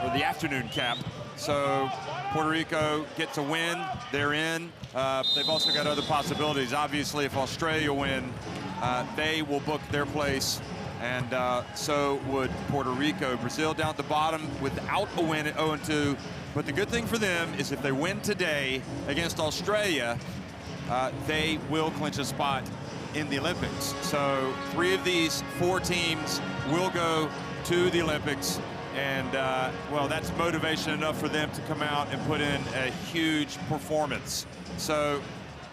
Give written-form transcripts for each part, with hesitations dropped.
or the afternoon cap. So Puerto Rico gets a win, they're in. They've also got other possibilities. Obviously, if Australia win, they will book their place, and so would Puerto Rico. Brazil down at the bottom without a win at 0-2. But the good thing for them is if they win today against Australia, they will clinch a spot in the Olympics. So 3 of these 4 teams will go to the Olympics. And, well, that's motivation enough for them to come out and put in a huge performance. So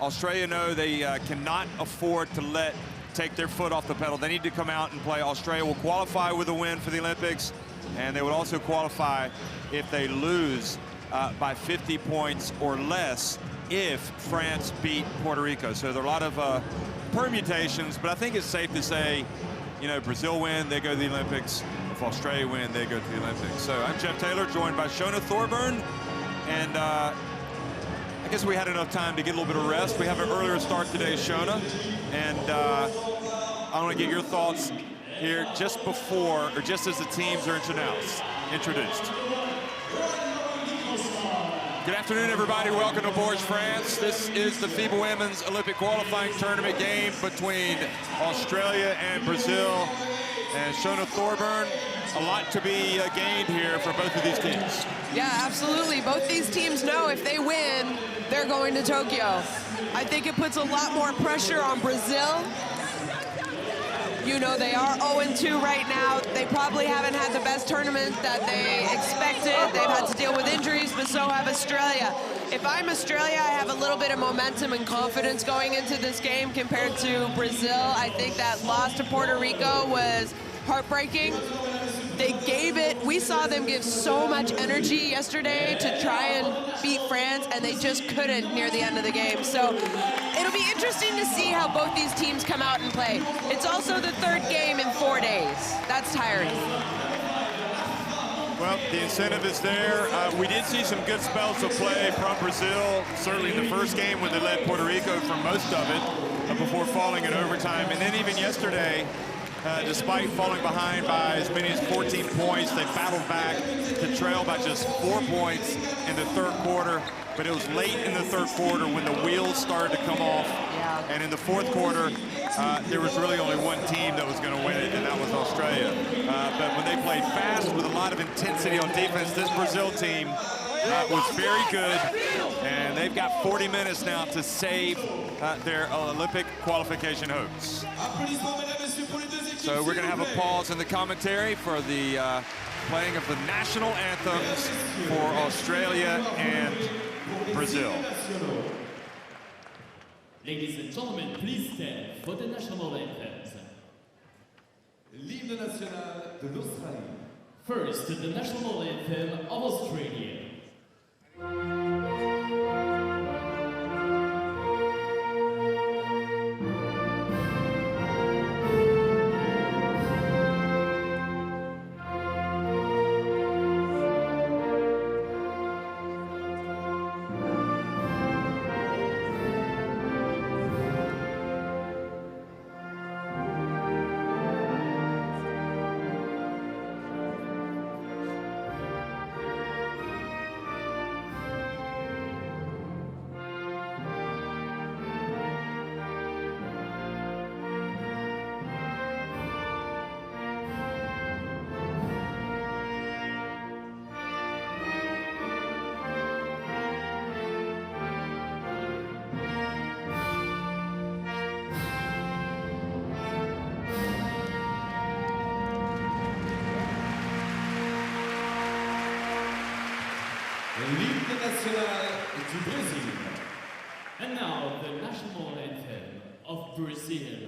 Australia know they cannot afford to take their foot off the pedal. They need to come out and play. Australia will qualify with a win for the Olympics, and they would also qualify if they lose by 50 points or less if France beat Puerto Rico. So there are a lot of permutations, but I think it's safe to say, you know, Brazil win, they go to the Olympics. If Australia win, they go to the Olympics. So I'm Jeff Taylor, joined by Shona Thorburn. And I guess we had enough time to get a little bit of rest. We have an earlier start today, Shona. And I want to get your thoughts here just before, or just as the teams are introduced. Good afternoon, everybody. Welcome to Bourges, France. This is the FIBA Women's Olympic Qualifying Tournament game between Australia and Brazil. And Shona Thorburn, a lot to be gained here for both of these teams. Yeah, absolutely. Both these teams know if they win, they're going to Tokyo. I think it puts a lot more pressure on Brazil. You know, they are 0-2 right now. They probably haven't had the best tournament that they expected. They've had to deal with injuries, but so have Australia. If I'm Australia, I have a little bit of momentum and confidence going into this game compared to Brazil. I think that loss to Puerto Rico was heartbreaking. They gave it, we saw them give so much energy yesterday to try and beat France, and they just couldn't near the end of the game. So it'll be interesting to see how both these teams come out and play. It's also the 3rd game in 4 days. That's tiring. Well, the incentive is there. We did see some good spells of play from Brazil, certainly in the first game when they led Puerto Rico for most of it before falling in overtime. And then even yesterday, despite falling behind by as many as 14 points, they battled back to trail by just 4 points in the 3rd quarter. But it was late in the 3rd quarter when the wheels started to come off. Yeah. And in the 4th quarter, there was really only one team that was going to win it, and that was Australia. But when they played fast with a lot of intensity on defense, this Brazil team was very good. And they've got 40 minutes now to save their Olympic qualification hopes. So we're going to have a pause in the commentary for the playing of the national anthems for Australia and Brazil. Ladies and gentlemen, please stand for the national anthems. L'hymne national de l'Australie. First, the national anthem of Australia. L'hymne national du Brésil. And now the national anthem of Brazil.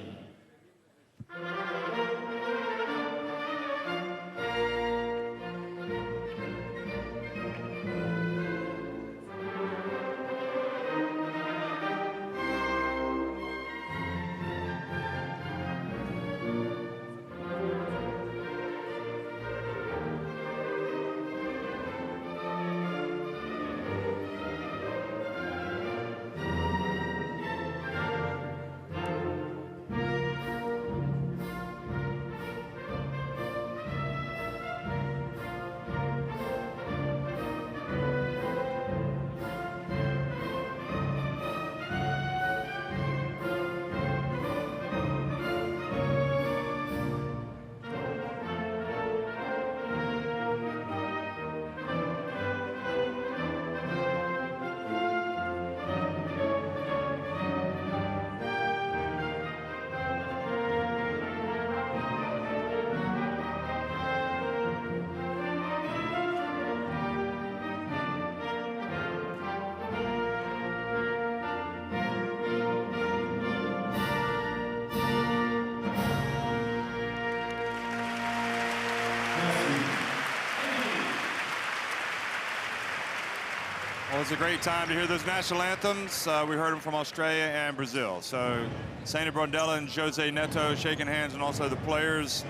Well, it's a great time to hear those national anthems. We heard them from Australia and Brazil. So Sandy Brondella and Jose Neto shaking hands, and also the players.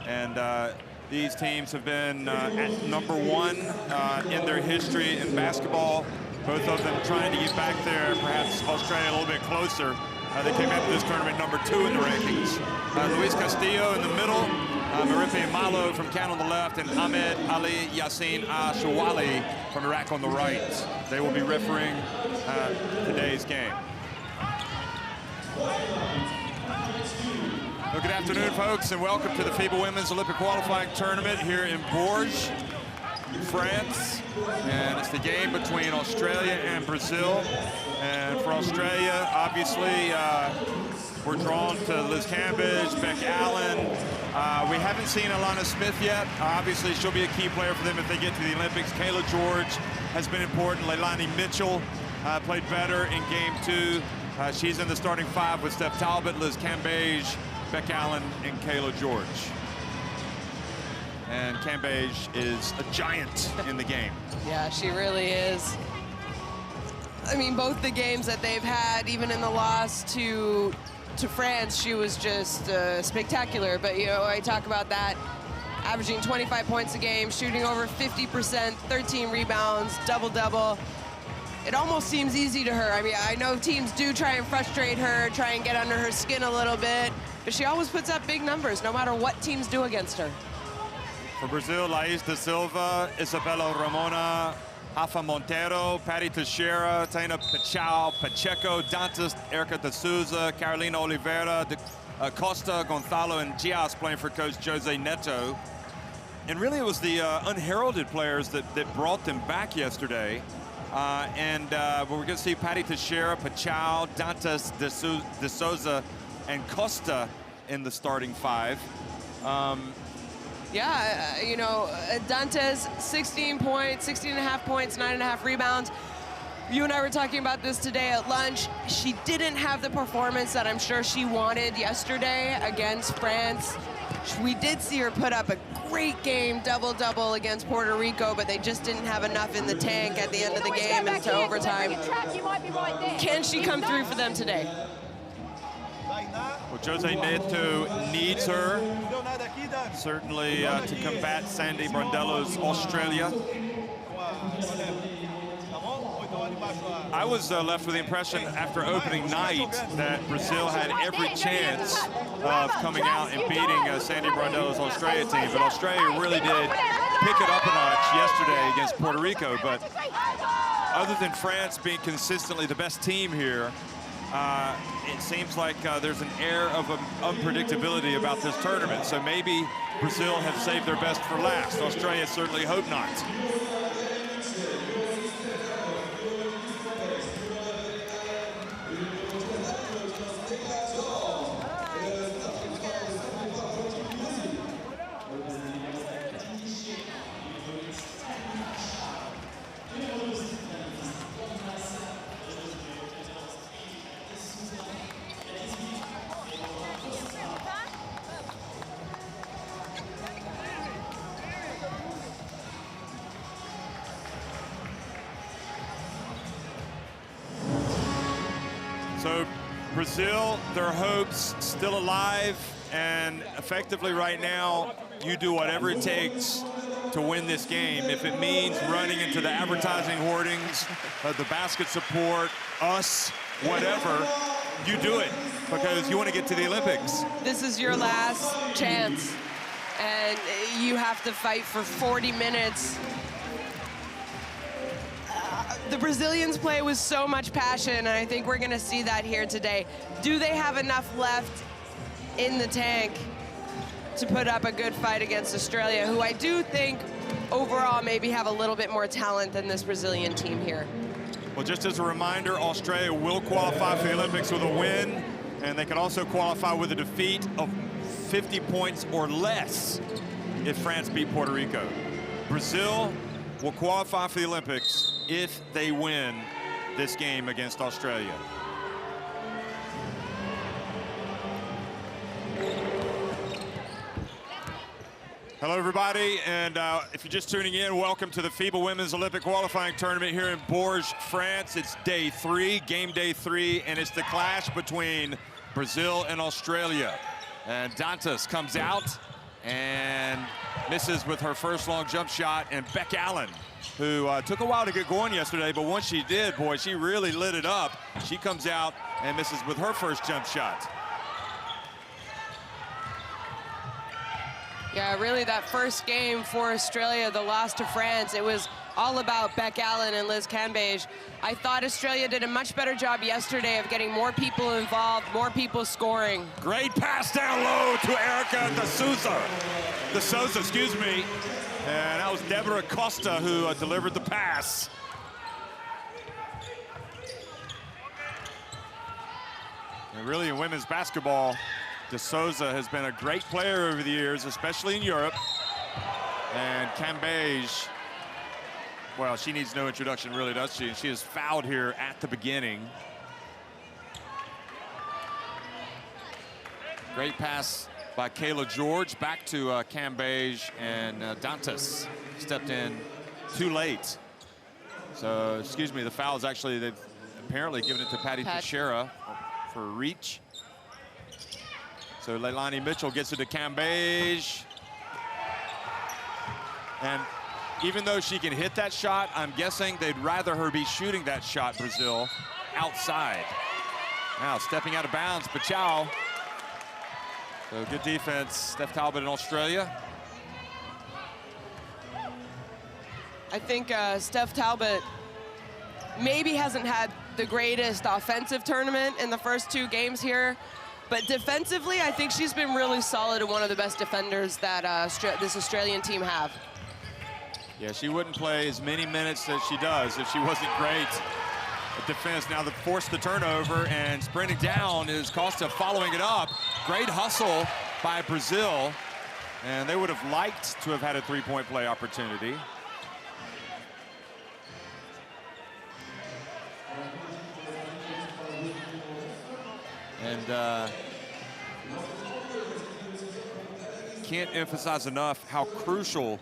And these teams have been at #1 in their history in basketball. Both of them trying to get back there, perhaps Australia a little bit closer. They came into this tournament #2 in the rankings. Luis Castillo in the middle, Maripi Malo from Canada on the left, and Ahmed Ali Yassin Ashawali from Iraq on the right. They will be refereeing today's game. Well, good afternoon, folks, and welcome to the FIBA Women's Olympic Qualifying Tournament here in Bourges, France. And it's the game between Australia and Brazil. And for Australia, obviously, we're drawn to Liz Cambage, Beck Allen. We haven't seen Alana Smith yet. Obviously, she'll be a key player for them if they get to the Olympics. Kayla George has been important. Leilani Mitchell played better in game 2. She's in the starting 5 with Steph Talbot, Liz Cambage, Beck Allen, and Kayla George. And Cambage is a giant in the game. Yeah, she really is. I mean, both the games that they've had, even in the loss to France, she was just spectacular. But, you know, I talk about that, averaging 25 points a game, shooting over 50%, 13 rebounds, double-double. It almost seems easy to her. I mean, I know teams do try and frustrate her, try and get under her skin a little bit, but she always puts up big numbers, no matter what teams do against her. For Brazil, Laís da Silva, Isabela Ramona, Rafa Monteiro, Patty Teixeira, Taina Pachau, Pacheco, Dantas, Erica de Souza, Carolina Oliveira, Costa, Gonzalo, and Diaz playing for coach Jose Neto. And really it was the unheralded players that brought them back yesterday. We're going to see Patty Teixeira, Pachau, Dantas, de Souza, and Costa in the starting 5. Yeah, you know, Dantes, 16 points, 16.5 points, 9.5 rebounds. You and I were talking about this today at lunch. She didn't have the performance that I'm sure she wanted yesterday against France. We did see her put up a great game, double-double against Puerto Rico, but they just didn't have enough in the tank at the end of the game into overtime. Can she come through for them today? Well, Jose Neto needs her, certainly to combat Sandy Brondella's Australia. I was left with the impression after opening night that Brazil had every chance of coming out and beating Sandy Brondella's Australia team, but Australia really did pick it up a notch yesterday against Puerto Rico. But other than France being consistently the best team here, it seems like there's an air of unpredictability about this tournament. So maybe Brazil have saved their best for last. Australia certainly hope not. So Brazil, their hopes still alive, and effectively right now, you do whatever it takes to win this game. If it means running into the advertising hoardings, the basket support, us, whatever, you do it because you want to get to the Olympics. This is your last chance, and you have to fight for 40 minutes. The Brazilians play with so much passion, and I think we're going to see that here today. Do they have enough left in the tank to put up a good fight against Australia, who I do think overall maybe have a little bit more talent than this Brazilian team here? Well, just as a reminder, Australia will qualify for the Olympics with a win, and they can also qualify with a defeat of 50 points or less if France beat Puerto Rico. Brazil will qualify for the Olympics if they win this game against Australia. Hello, everybody, and if you're just tuning in, welcome to the FIBA Women's Olympic Qualifying Tournament here in Bourges, France. It's day 3, game day 3, and it's the clash between Brazil and Australia. And Dantas comes out and misses with her first long jump shot, and Beck Allen, who took a while to get going yesterday, but once she did, boy, she really lit it up. She comes out and misses with her first jump shot. Yeah, really that first game for Australia, the loss to France, it was all about Beck Allen and Liz Cambage. I thought Australia did a much better job yesterday of getting more people involved, more people scoring. Great pass down low to Erica De Souza, excuse me. And that was Deborah Costa who delivered the pass. And really in women's basketball, De Souza has been a great player over the years, especially in Europe. And Cambage, well, she needs no introduction, really, does she? And she is fouled here at the beginning. Great pass by Kayla George back to Cambage, and Dantas stepped in too late. So, excuse me, the foul is actually, they've apparently given it to Patty Teixeira for reach. So Leilani Mitchell gets it to Cambage. And even though she can hit that shot, I'm guessing they'd rather her be shooting that shot, Brazil, outside. Now stepping out of bounds, Pachau. So good defense, Steph Talbot in Australia. I think Steph Talbot maybe hasn't had the greatest offensive tournament in the first 2 games here. But defensively, I think she's been really solid and one of the best defenders that this Australian team have. Yeah, she wouldn't play as many minutes as she does if she wasn't great at defense. Now they forced the turnover, and sprinting down is Costa following it up. Great hustle by Brazil, and they would have liked to have had a 3-point play opportunity. And can't emphasize enough how crucial,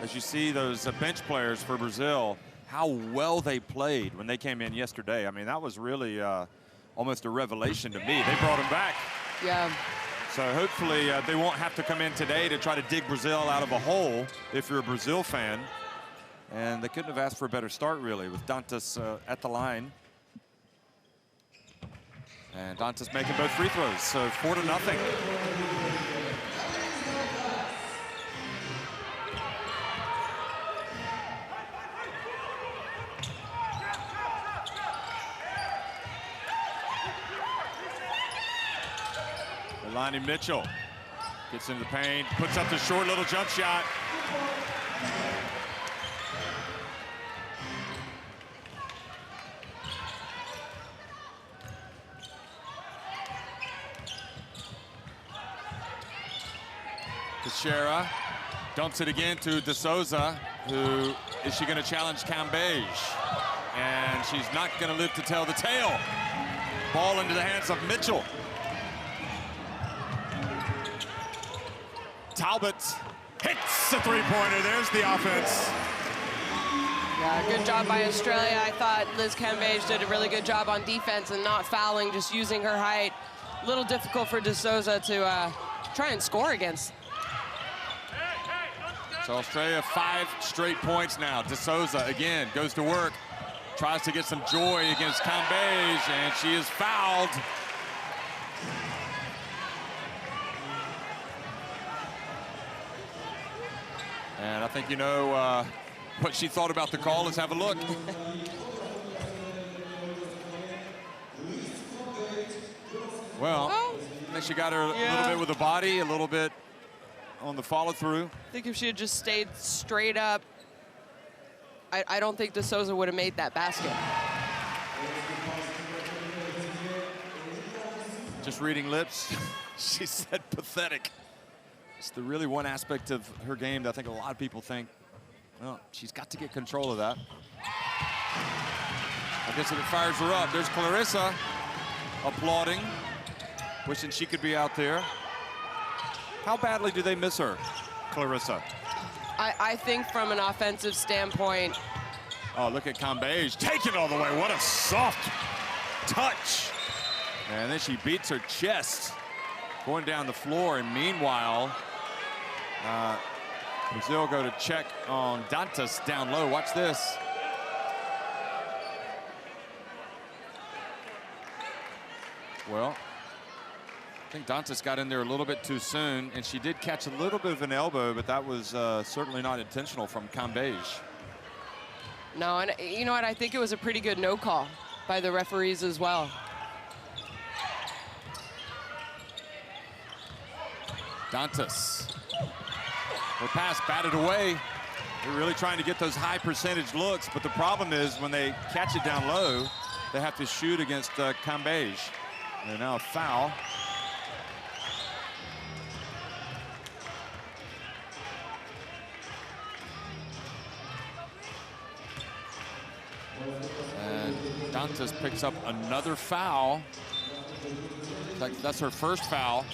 as you see those bench players for Brazil, how well they played when they came in yesterday. I mean, that was really almost a revelation to me. They brought them back. Yeah. So hopefully they won't have to come in today to try to dig Brazil out of a hole if you're a Brazil fan. And they couldn't have asked for a better start, really, with Dantas at the line. And Dantas making both free throws, so 4-0. Leilani Mitchell gets into the paint, puts up the short little jump shot. Teixeira dumps it again to De Souza, who is she going to challenge Cambage? And she's not going to live to tell the tale. Ball into the hands of Mitchell. Talbot hits a 3-pointer. There's the offense. Yeah, good job by Australia. I thought Liz Cambage did a really good job on defense and not fouling, just using her height. A little difficult for De Souza to try and score against. So Australia 5 straight points now. De Souza again goes to work, tries to get some joy against Cambage, and she is fouled. And I think you know what she thought about the call. Let's have a look. Well, I think she got her a little bit with the body, a little bit on the follow-through. I think if she had just stayed straight up, I don't think De Souza would have made that basket. Just reading lips, she said pathetic. It's the really one aspect of her game that I think a lot of people think, well, she's got to get control of that. I guess if it fires her up, there's Clarissa applauding, wishing she could be out there. How badly do they miss her, Clarissa? I think from an offensive standpoint. Oh, look at Cambage taking it all the way. What a soft touch. And then she beats her chest going down the floor. And meanwhile, Brazil go to check on Dantas down low. Watch this. Well, I think Dantas got in there a little bit too soon, and she did catch a little bit of an elbow, but that was certainly not intentional from Cambage. No, and you know what? I think it was a pretty good no call by the referees as well. Dantas. Her pass batted away. They're really trying to get those high percentage looks, but the problem is when they catch it down low, they have to shoot against Cambage. And now a foul. And Dantas picks up another foul. That's her first foul.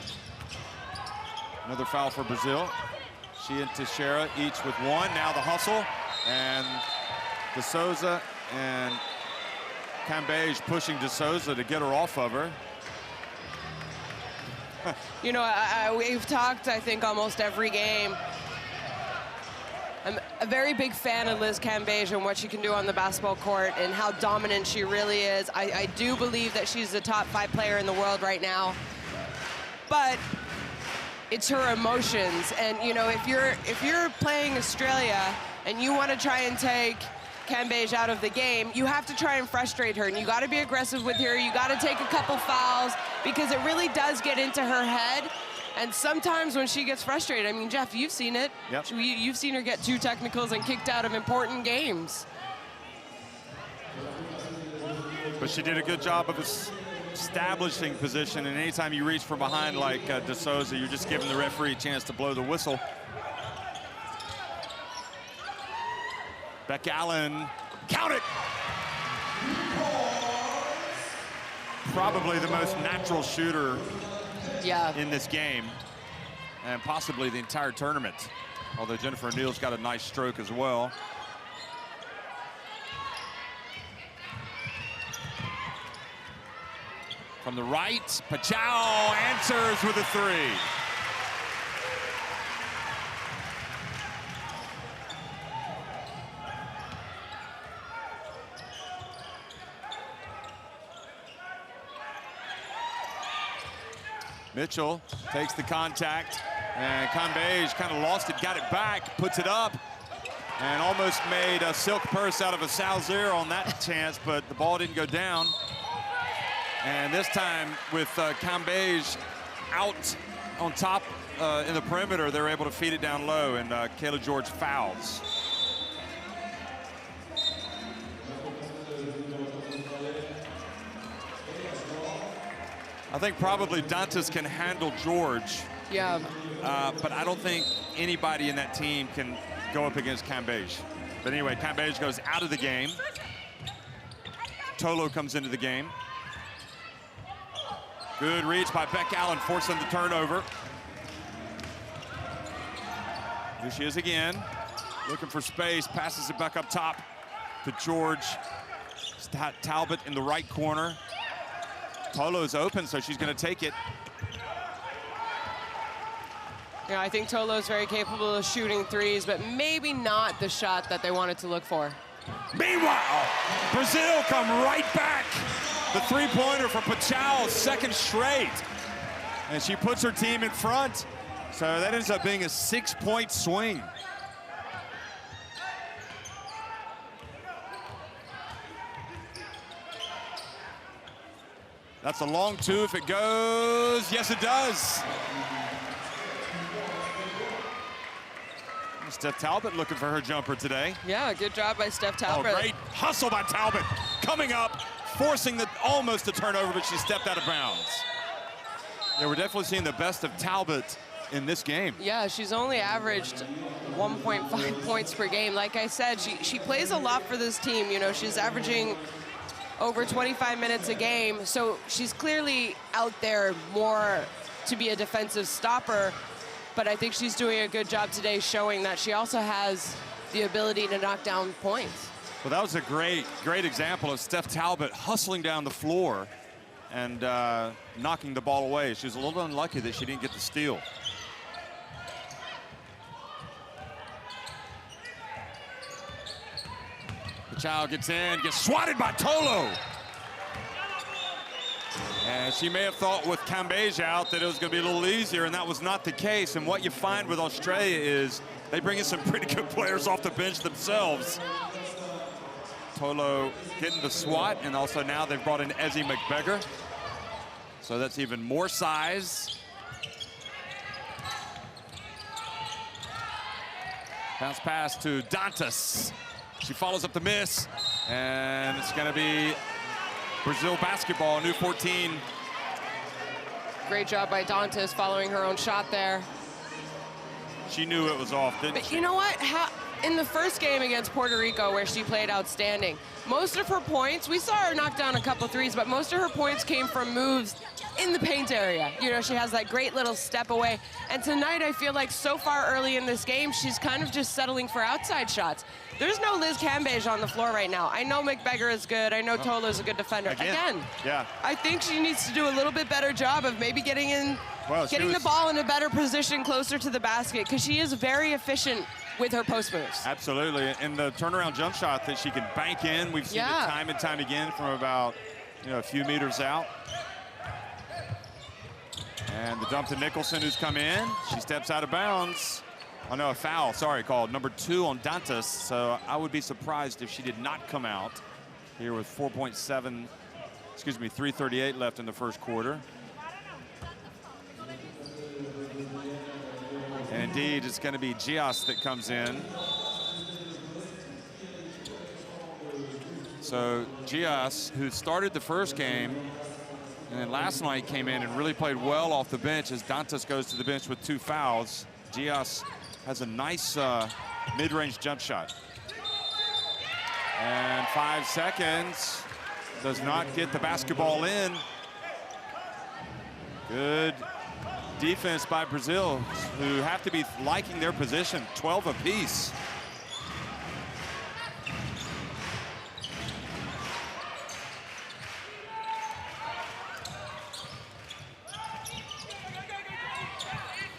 Another foul for Brazil. She and Teixeira each with one. Now the hustle. And De Souza and Cambage pushing De Souza to get her off of her. You know, we've talked, I think, almost every game. I'm a very big fan of Liz Cambage and what she can do on the basketball court and how dominant she really is. I do believe that she's the top 5 player in the world right now. But it's her emotions. And, you know, if you're playing Australia and you want to try and take Cambage out of the game, you have to try and frustrate her, and you got to be aggressive with her. You got to take a couple fouls because it really does get into her head. And sometimes when she gets frustrated, I mean, Jeff, you've seen it. Yep. You've seen her get 2 technicals and kicked out of important games. But she did a good job of establishing position, and anytime you reach from behind like De Souza, you're just giving the referee a chance to blow the whistle. Beck Allen, count it! Probably the most natural shooter in this game, and possibly the entire tournament. Although Jennifer O'Neal's got a nice stroke as well. From the right, Pachau answers with a 3. Mitchell takes the contact, and Cambage kind of lost it, got it back, puts it up, and almost made a silk purse out of a Salzer on that chance, but the ball didn't go down. And this time with Cambage out on top in the perimeter, they're able to feed it down low, and Kayla George fouls. I think probably Dantas can handle George. Yeah. But I don't think anybody in that team can go up against Cambage. But anyway, Cambage goes out of the game. Tolo comes into the game. Good reach by Beck Allen, forcing the turnover. Here she is again, looking for space, passes it back up top to George. Talbot in the right corner. Tolo's open, so she's going to take it. Yeah, I think Tolo's very capable of shooting threes, but maybe not the shot that they wanted to look for. Meanwhile, Brazil come right back. The three-pointer for Pachau, second straight. And she puts her team in front. So that ends up being a 6-point swing. That's a long 2 if it goes. Yes, it does. Steph Talbot looking for her jumper today. Yeah, good job by Steph Talbot. Oh, great hustle by Talbot. Coming up, forcing almost a turnover, but she stepped out of bounds. Yeah, we're definitely seeing the best of Talbot in this game. Yeah, she's only averaged 1.5 points per game. Like I said, she plays a lot for this team. You know, she's averaging over 25 minutes a game, so she's clearly out there more to be a defensive stopper. but I think she's doing a good job today showing that she also has the ability to knock down points. Well, that was a great example of Steph Talbot hustling down the floor and knocking the ball away. She was a little unlucky that she didn't get the steal. Pachau gets in, gets swatted by Tolo. And she may have thought with Cambage out that it was going to be a little easier, and that was not the case. And what you find with Australia is they bring in some pretty good players off the bench themselves. Tolo getting the swat, and also now they've brought in Ezzy McBeggar. So that's even more size. Bounce pass to Dantas. She follows up the miss, and it's going to be Brazil basketball, new 14. Great job by Dantas following her own shot there. She knew it was off, didn't But she? you know what? In the first game against Puerto Rico, where she played outstanding, most of her points, we saw her knock down a couple threes, but most of her points came from moves in the paint area. You know, she has that great little step away. And tonight, I feel like so far early in this game, she's kind of just settling for outside shots. There's no Liz Cambage on the floor right now. I know McBeggar is good. I know Tolo's a good defender. Again, yeah. I think she needs to do a little bit better job of maybe getting the ball in a better position closer to the basket, because she is very efficient with her post moves. Absolutely, and the turnaround jump shot that she can bank in, we've seen it time and time again from about, a few meters out. And the dump to Nicholson, who's come in. She steps out of bounds. Oh no, a foul, sorry, called. Number 2 on Dantas, so I would be surprised if she did not come out here with 3:38 left in the first quarter. And indeed, it's going to be Gias that comes in. So Gias, who started the first game, and then last night came in and really played well off the bench as Dantas goes to the bench with 2 fouls. Gias has a nice mid-range jump shot. And 5 seconds, does not get the basketball in. Good defense by Brazil, who have to be liking their position, 12 apiece.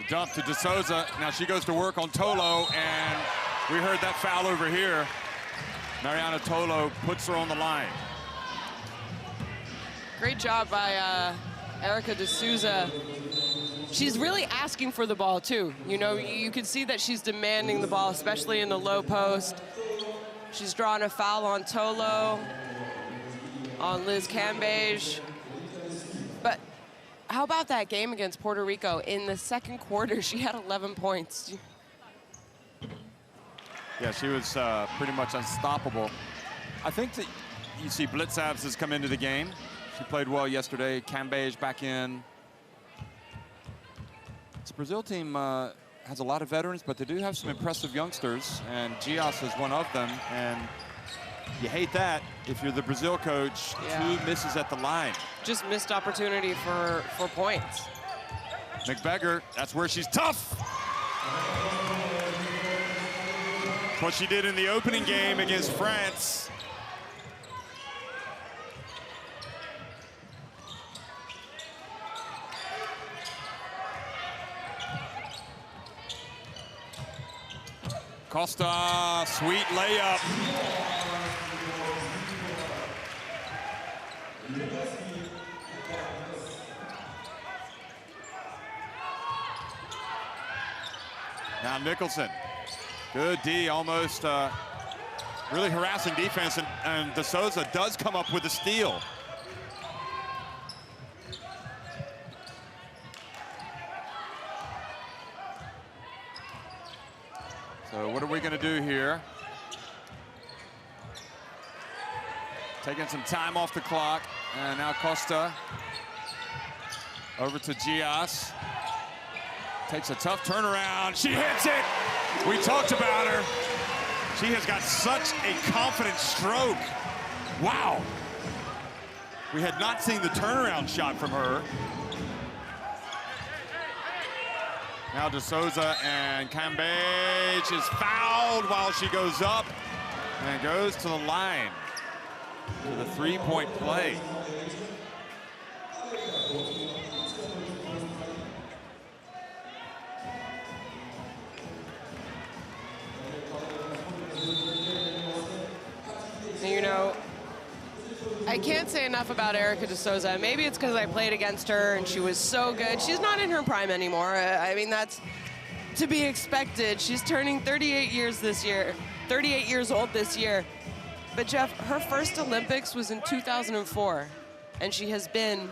Dump to De Souza. Now she goes to work on Tolo, and we heard that foul over here. Mariana Tolo puts her on the line. Great job by Erica De Souza. She's really asking for the ball, too. You know, you can see that she's demanding the ball, especially in the low post. She's drawn a foul on Tolo, on Liz Cambage. But how about that game against Puerto Rico? In the second quarter, she had 11 points. Yeah, she was pretty much unstoppable. I think that you see Blitzabs has come into the game. She played well yesterday. Cambage back in. This Brazil team has a lot of veterans, but they do have some impressive youngsters, and Gias is one of them. And you hate that if you're the Brazil coach. Yeah. 2 misses at the line. Just missed opportunity for points. McBeggar, that's where she's tough. What she did in the opening game against France. Costa, sweet layup. Now Nicholson, good D, almost really harassing defense, and De Souza does come up with a steal. So what are we gonna do here? Taking some time off the clock, and now Costa over to Gias. Takes a tough turnaround. She hits it. We talked about her. She has got such a confident stroke. Wow. We had not seen the turnaround shot from her. Now De Souza, and Cambage is fouled while she goes up and goes to the line for the three-point play. You know, I can't say enough about Erica De Souza. Maybe it's because I played against her and she was so good. She's not in her prime anymore. I mean, that's to be expected. She's turning 38 years this year, 38 years old this year. But Jeff, her first Olympics was in 2004, and she has been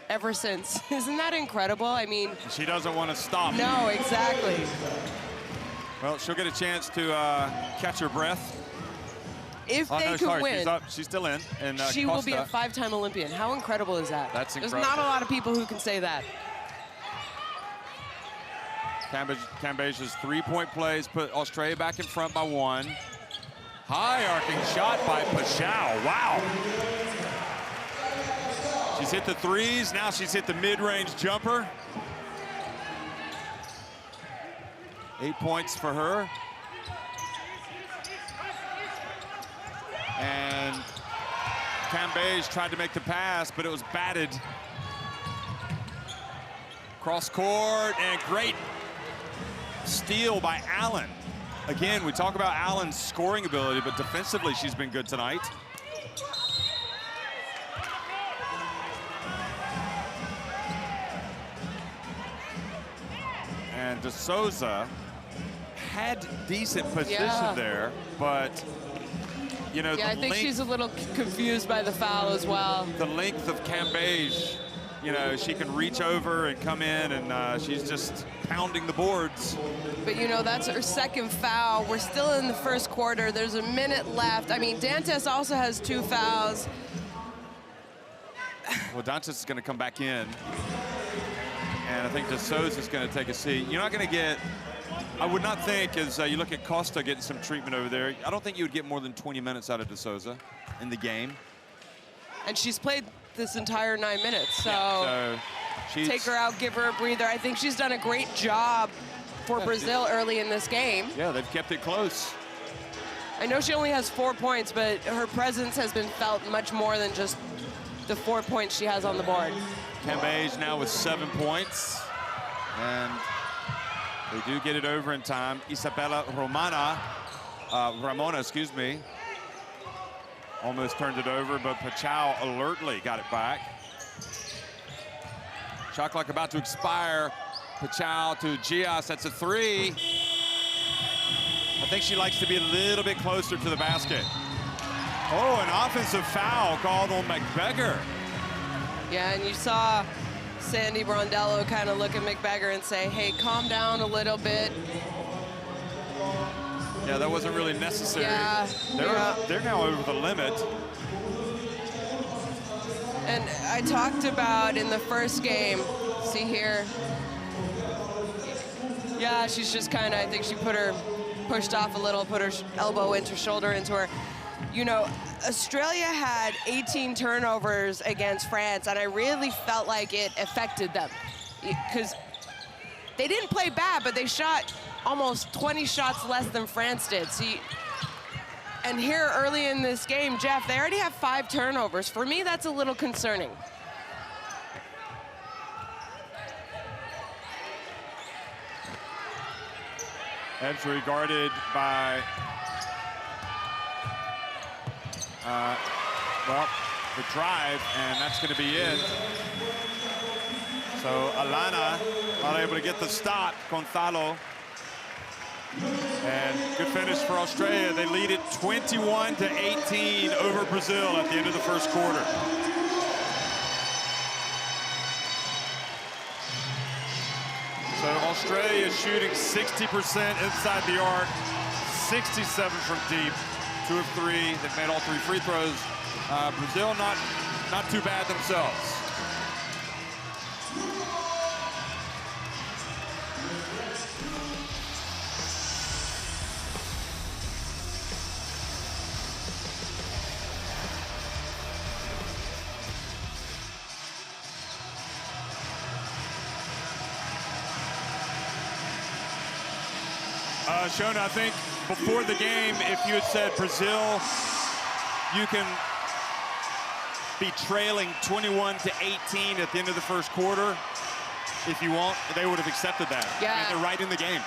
ever since. Isn't that incredible? I mean, she doesn't want to stop. No, exactly. Well, she'll get a chance to catch her breath. If they could win, she's still in. And she will be a five-time Olympian. How incredible is that? That's incredible. There's not a lot of people who can say that. Cambage's three-point plays put Australia back in front by 1. High arcing shot by Pashao. Wow. She's hit the threes. Now she's hit the mid-range jumper. 8 points for her. And Cambage tried to make the pass, but it was batted. Cross court, and great steal by Allen. Again, we talk about Allen's scoring ability, but defensively she's been good tonight. And De Souza had decent position there, but you know, I think she's a little confused by the foul as well. The length of Cambage, you know, she can reach over and come in, and she's just pounding the boards. But, you know, that's her second foul. We're still in the first quarter. There's a minute left. I mean, Dantes also has 2 fouls. Well, Dantes is going to come back in, and I think De Souza is going to take a seat. You're not going to get, I would not think, as you look at Costa getting some treatment over there, I don't think you would get more than 20 minutes out of De Souza in the game. And she's played this entire 9 minutes, so, take her out, give her a breather. I think she's done a great job for Brazil early in this game. Yeah, they've kept it close. I know she only has 4 points, but her presence has been felt much more than just the 4 points she has on the board. Cambage now with 7 points, and they do get it over in time. Isabella Ramona, excuse me, almost turned it over, but Pachao alertly got it back. Shot clock about to expire. Pachao to Gias, that's a 3. I think she likes to be a little bit closer to the basket. Oh, an offensive foul called on McBeggar. Yeah, and you saw Sandy Brondello kind of look at McBeggar and say, hey, calm down a little bit. Yeah, that wasn't really necessary. Yeah, they're now over the limit. And I talked about in the first game, see here. Yeah, she's just kind of, I think she pushed off a little, put her elbow into her shoulder into her. You know, Australia had 18 turnovers against France, and I really felt like it affected them because they didn't play bad, but they shot almost 20 shots less than France did. See, and here early in this game, Jeff, they already have 5 turnovers. For me, that's a little concerning. Ebsbury guarded by, well, the drive, and that's going to be it. So Alana not able to get the stop. Gonzalo. And good finish for Australia. They lead it 21-18 over Brazil at the end of the first quarter. So Australia is shooting 60% inside the arc, 67 from deep, 2 of 3. They've made all 3 free throws. Brazil not too bad themselves. Shona, I think before the game, if you had said Brazil, you can be trailing 21-18 at the end of the first quarter, if you want, they would have accepted that. Yeah. And they're right in the game.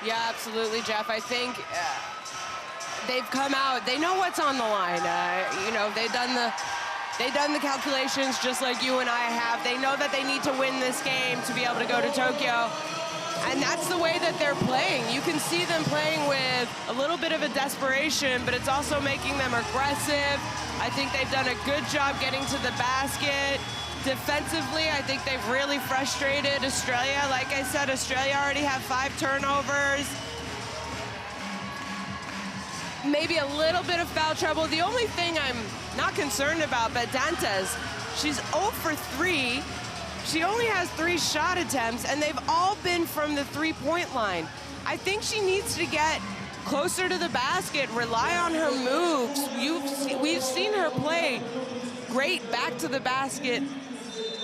Yeah, absolutely, Jeff. I think they've come out. They know what's on the line. You know, they've done the calculations just like you and I have. They know that they need to win this game to be able to go to Tokyo. And that's the way that they're playing. You can see them playing with a little bit of a desperation, but it's also making them aggressive. I think they've done a good job getting to the basket. Defensively, I think they've really frustrated Australia. Like I said, Australia already have 5 turnovers. Maybe a little bit of foul trouble. The only thing I'm not concerned about, but Dantes, she's 0 for 3. She only has 3 shot attempts, and they've all been from the 3-point line. I think she needs to get closer to the basket, rely on her moves. We've seen her play great back to the basket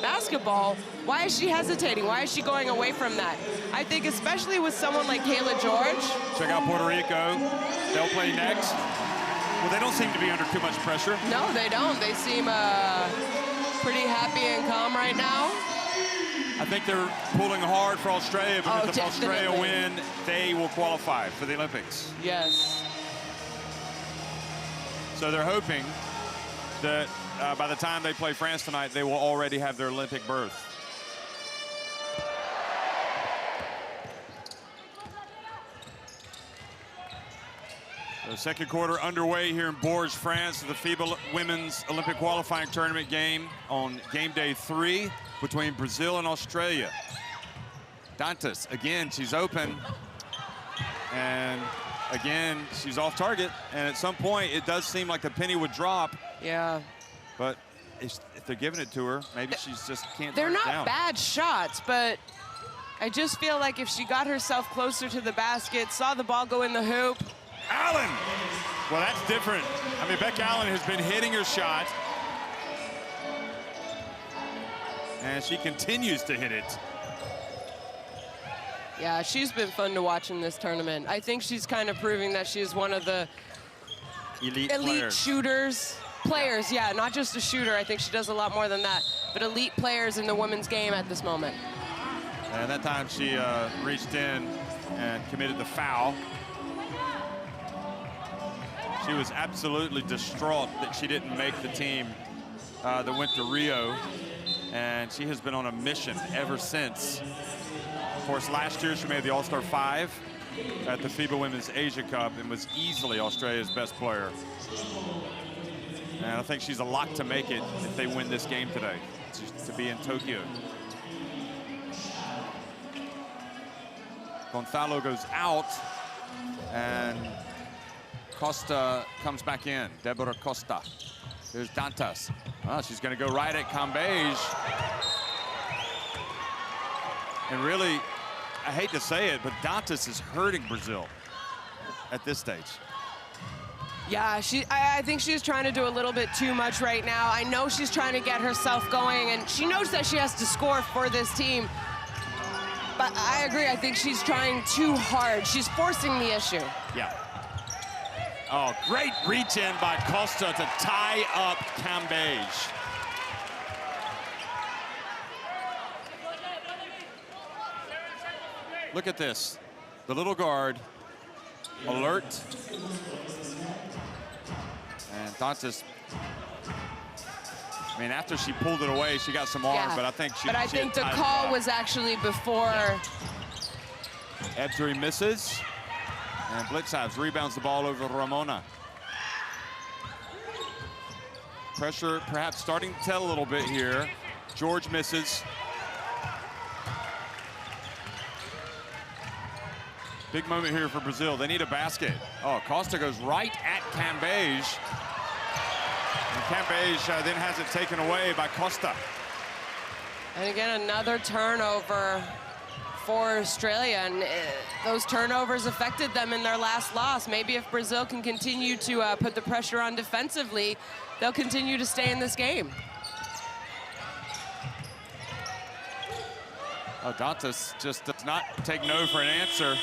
basketball. Why is she hesitating? Why is she going away from that? I think especially with someone like Kayla George. Check out Puerto Rico. They'll play next. Well, they don't seem to be under too much pressure. No, they don't. They seem pretty happy and calm right now. I think they're pulling hard for Australia, because if definitely. Australia win, they will qualify for the Olympics. Yes. So they're hoping that by the time they play France tonight, they will already have their Olympic berth. The second quarter underway here in Bourges, France, the FIBA Women's Olympic Qualifying Tournament game on game day 3 between Brazil and Australia. Dantes, again, she's open. And again, she's off target. And at some point, it does seem like the penny would drop. Yeah. But if they're giving it to her, maybe she's just can't They're turn it not down. bad shots, but I just feel like if she got herself closer to the basket, saw the ball go in the hoop. Allen! Well, that's different. I mean, Beck Allen has been hitting her shot. And she continues to hit it. Yeah, she's been fun to watch in this tournament. I think she's kind of proving that she's one of the elite players. Players, yeah, not just a shooter. I think she does a lot more than that, but elite players in the women's game at this moment. And that time she reached in and committed the foul. She was absolutely distraught that she didn't make the team that went to Rio. And she has been on a mission ever since. Of course, last year she made the All-Star 5 at the FIBA Women's Asia Cup and was easily Australia's best player. And I think she's a lot to make it if they win this game today, to be in Tokyo. Gonzalo goes out, and Costa comes back in. Deborah Costa. There's Dantes. Oh, she's going to go right at Cambage. And really, I hate to say it, but Dantes is hurting Brazil at this stage. Yeah, I think she's trying to do a little bit too much right now. I know she's trying to get herself going, and she knows that she has to score for this team. But I agree, I think she's trying too hard. She's forcing the issue. Yeah. Oh, great reach in by Costa to tie up Cambage. Look at this. The little guard, alert. And Dantes, I mean, after she pulled it away, she got some arm, but I think she. But I think the call was actually before. Ebsbury misses, and Blitzhavs rebounds the ball over Ramona. Pressure perhaps starting to tell a little bit here. George misses. Big moment here for Brazil. They need a basket. Oh, Costa goes right at Cambage. And Cambage then has it taken away by Costa. And again, another turnover for Australia, and those turnovers affected them in their last loss. Maybe if Brazil can continue to put the pressure on defensively, they'll continue to stay in this game. Oh, Dantes just does not take no for an answer.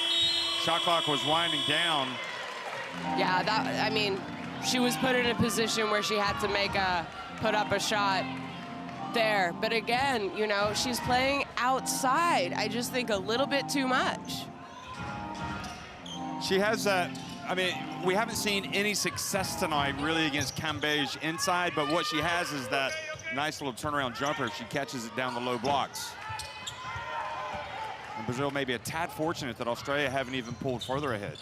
shot clock was winding down. Yeah, I mean, she was put in a position where she had to put up a shot there. But again, you know, she's playing outside. I just think a little bit too much. She has that, I mean, we haven't seen any success tonight really against Cambage inside, but what she has is that nice little turnaround jumper. She catches it down the low blocks. And Brazil may be a tad fortunate that Australia haven't even pulled further ahead.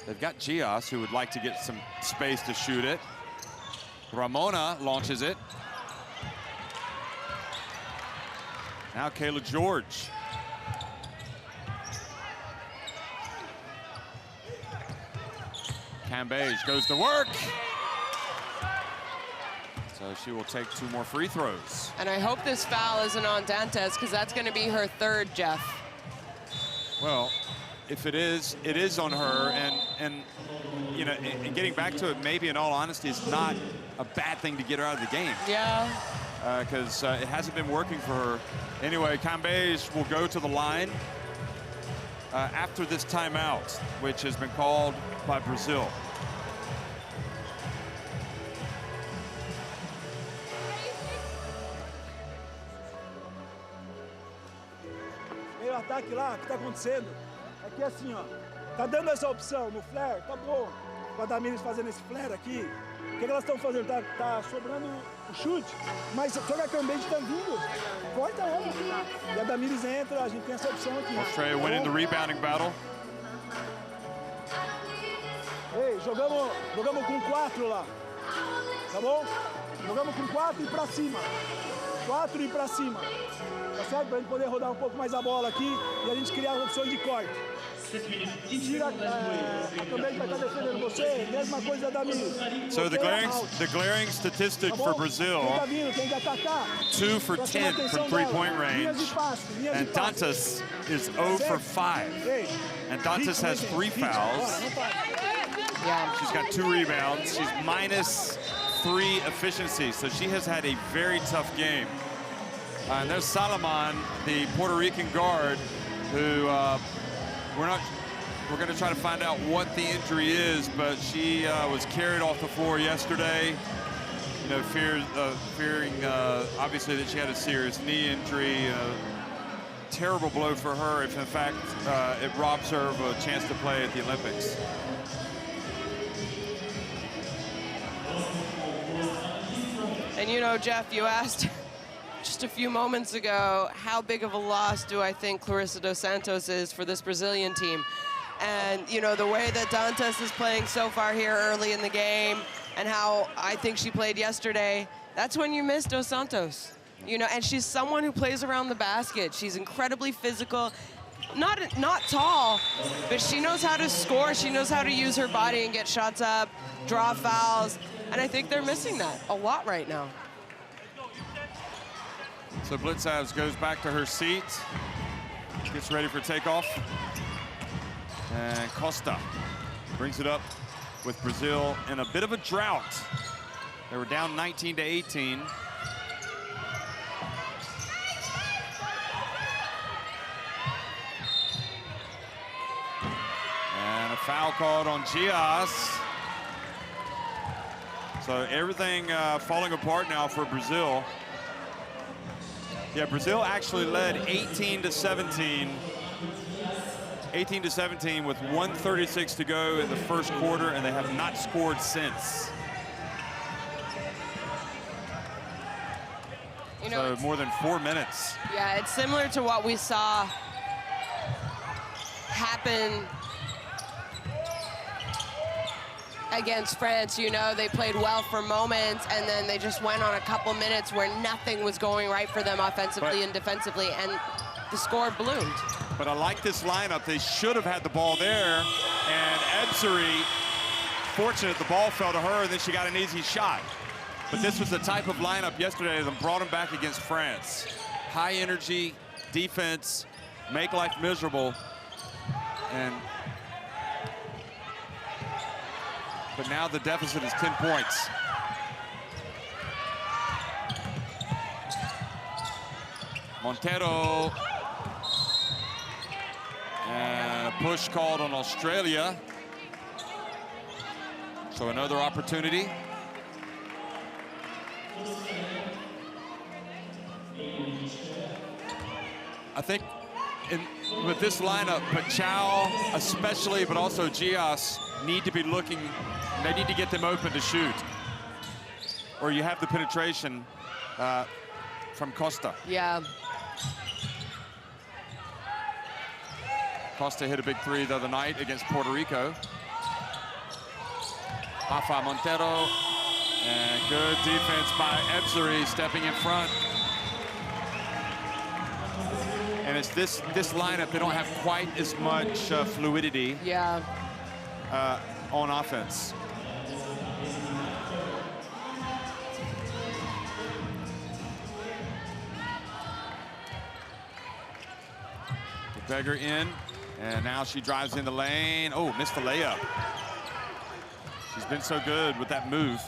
They've got Gias, who would like to get some space to shoot it. Ramona launches it. Now Kayla George. Cambage goes to work. So she will take 2 more free throws. And I hope this foul isn't on Dantes, because that's going to be her 3rd, Jeff. Well, if it is on her, and you know, and getting back to it, maybe in all honesty, it's not a bad thing to get her out of the game. Yeah. Because it hasn't been working for her. Anyway, Cambage will go to the line after this timeout, which has been called by Brazil. Meio ataque lá, o que tá acontecendo? É que assim, ó, tá dando essa opção no flare, tá bom. Com a Damiris fazendo esse flare aqui, o que elas estão fazendo? Tá sobrando o chute, mas só que a Cambage tá vindo, corta ela. E a Damiris entra, a gente tem essa opção aqui. Australia winning the rebounding battle. Ei, jogamos com 4 lá, tá bom? Jogamos com 4 e pra cima. 4 e pra cima. Tá certo? Pra gente poder rodar um pouco mais a bola aqui e a gente criar opções de corte. Tira, a Cambage vai estar defendendo você, mesma coisa da Damiris. So the glaring statistic for Brazil, 2 for 10 from three-point range, and Dantas is 0 for 5. And Dantas has 3 fouls. Yeah. She's got 2 rebounds. She's -3 efficiency, so she has had a very tough game. And there's Salomon, the Puerto Rican guard, who we're going to try to find out what the injury is, but she was carried off the floor yesterday. You know, fearing obviously that she had a serious knee injury. Terrible blow for her if in fact it robs her of a chance to play at the Olympics. And you know, Jeff, you asked just a few moments ago, how big of a loss do I think Clarissa dos Santos is for this Brazilian team? And, you know, the way that Dantas is playing so far here early in the game and how I think she played yesterday, that's when you miss dos Santos. You know, and she's someone who plays around the basket. She's incredibly physical, not tall, but she knows how to score. She knows how to use her body and get shots up, draw fouls. And I think they're missing that a lot right now. So Blitzavs goes back to her seat, gets ready for takeoff. And Costa brings it up with Brazil in a bit of a drought. They were down 19-18. And a foul called on Gias. So everything falling apart now for Brazil. Yeah, Brazil actually led 18-17. 18-17 with 1:36 to go in the first quarter, and they have not scored since. You know, so more than 4 minutes. Yeah, it's similar to what we saw happen against France. You know, they played well for moments, and then they just went on a couple minutes where nothing was going right for them offensively and defensively, and the score bloomed. But I like this lineup. They should have had the ball there, and Ebseri, fortunate the ball fell to her, and then she got an easy shot. But this was the type of lineup yesterday that brought them back against France. High energy, defense, make life miserable, but now the deficit is 10 points. Montero. And a push called on Australia. So another opportunity. I think with this lineup, Pachal especially, but also Gias need to be looking, they need to get them open to shoot. Or you have the penetration from Costa. Yeah. Costa hit a big three the other night against Puerto Rico. Rafa Montero, and good defense by Ebzery stepping in front. And it's this lineup, they don't have quite as much fluidity on offense. Beggar in, and now she drives in the lane. Oh, missed the layup. She's been so good with that move.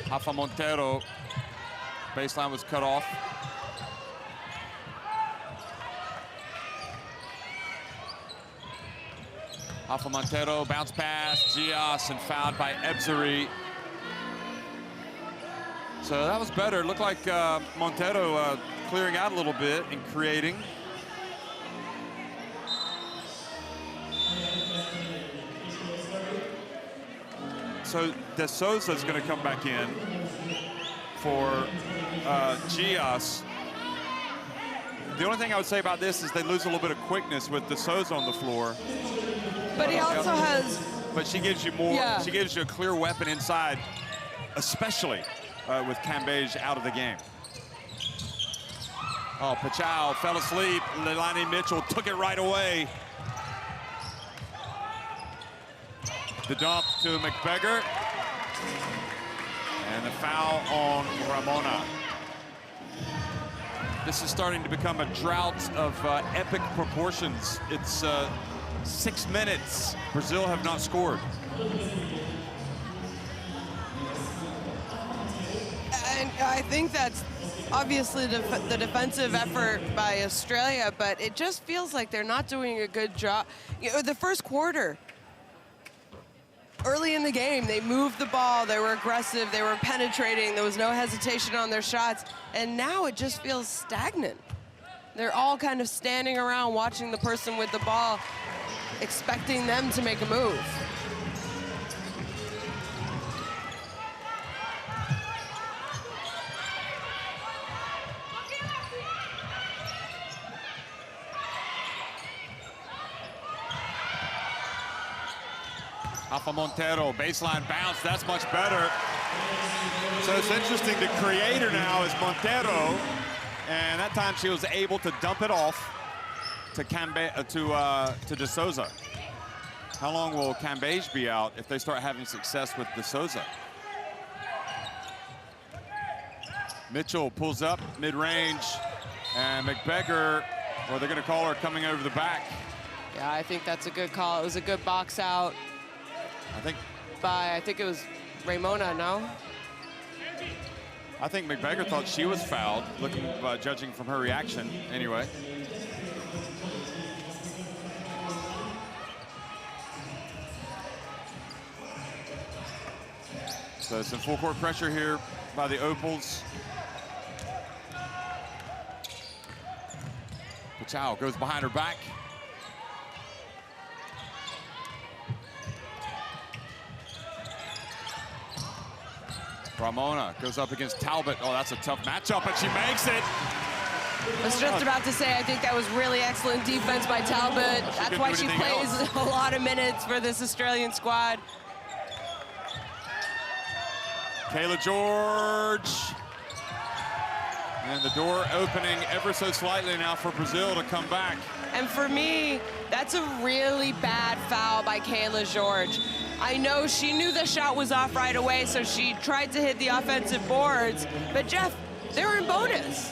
Rafa Montero, baseline was cut off. Rafa Montero, bounce pass, Gias, and fouled by Ebzery. So that was better. It looked like Montero clearing out a little bit and creating. So De Souza's going to come back in for Gias. The only thing I would say about this is they lose a little bit of quickness with De Souza on the floor. But he also has... But she gives you more, she gives you a clear weapon inside, especially with Cambage out of the game. Oh, Pachal fell asleep. Leilani Mitchell took it right away. The dump to McBeggar. And the foul on Ramona. This is starting to become a drought of epic proportions. It's 6 minutes. Brazil have not scored. And I think that's obviously the defensive effort by Australia, but it just feels like they're not doing a good job. You know, the first quarter, early in the game, they moved the ball, they were aggressive, they were penetrating, there was no hesitation on their shots, and now it just feels stagnant. They're all kind of standing around watching the person with the ball, expecting them to make a move. Rafa Montero, baseline bounce, that's much better. So it's interesting, the creator now is Montero, and that time she was able to dump it off to De Souza. How long will Cambage be out if they start having success with De Souza? Mitchell pulls up mid-range, and McBeggar, well, they're gonna call her coming over the back. Yeah, I think that's a good call. It was a good box out. I think it was Ramona, no? I think McBeggar thought she was fouled, judging from her reaction anyway. So some full court pressure here by the Opals. Pachal goes behind her back. Ramona goes up against Talbot. Oh, that's a tough matchup, but she makes it. I was just about to say, I think that was really excellent defense by Talbot. That's why she plays a lot of minutes for this Australian squad. Kayla George. And the door opening ever so slightly now for Brazil to come back. And for me, that's a really bad foul by Kayla George. I know she knew the shot was off right away, so she tried to hit the offensive boards. But Jeff, they're in bonus.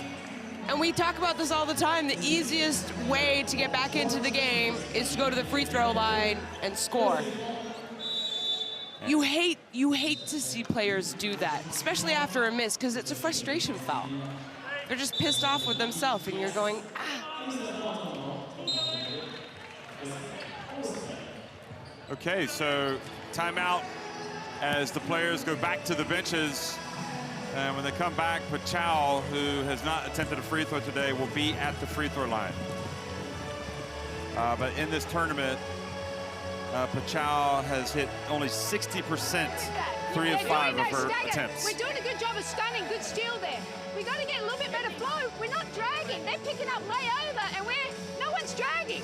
And we talk about this all the time. The easiest way to get back into the game is to go to the free throw line and score. You hate to see players do that, especially after a miss, because it's a frustration foul. they're just pissed off with themselves, and you're going, Okay, so timeout as the players go back to the benches. And when they come back, Pachau, who has not attempted a free throw today, will be at the free throw line. But in this tournament, Pachau has hit only 60%, 3 of 5 of her attempts. We're doing a good job of stunning, good steal there. We got to get a little bit better flow. We're not dragging. They're picking up lay over, and no one's dragging.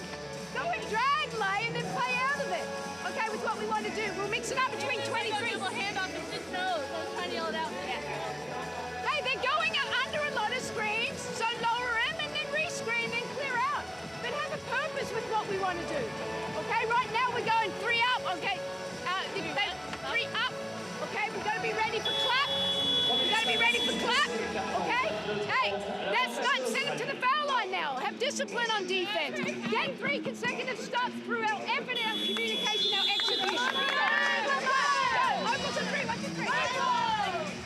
No one drag lay and then play out of it. Okay, with what we want to do. We'll mix it up between 23. Double handoff and just nose. I was trying to yell it out. Yeah. Hey, they're going under a lot of screens, so lower them and then re-screen, then clear out. But have a purpose with what we want to do. Okay, right now we're going 3 up. Okay, 3 up. Okay, we've got to be ready for clap. We've got to be ready for clap. Okay? Hey, that's not send them to the foul line now. Have discipline on defense. Get 3 consecutive stops through our effort, our communication, our execution. Go. 3.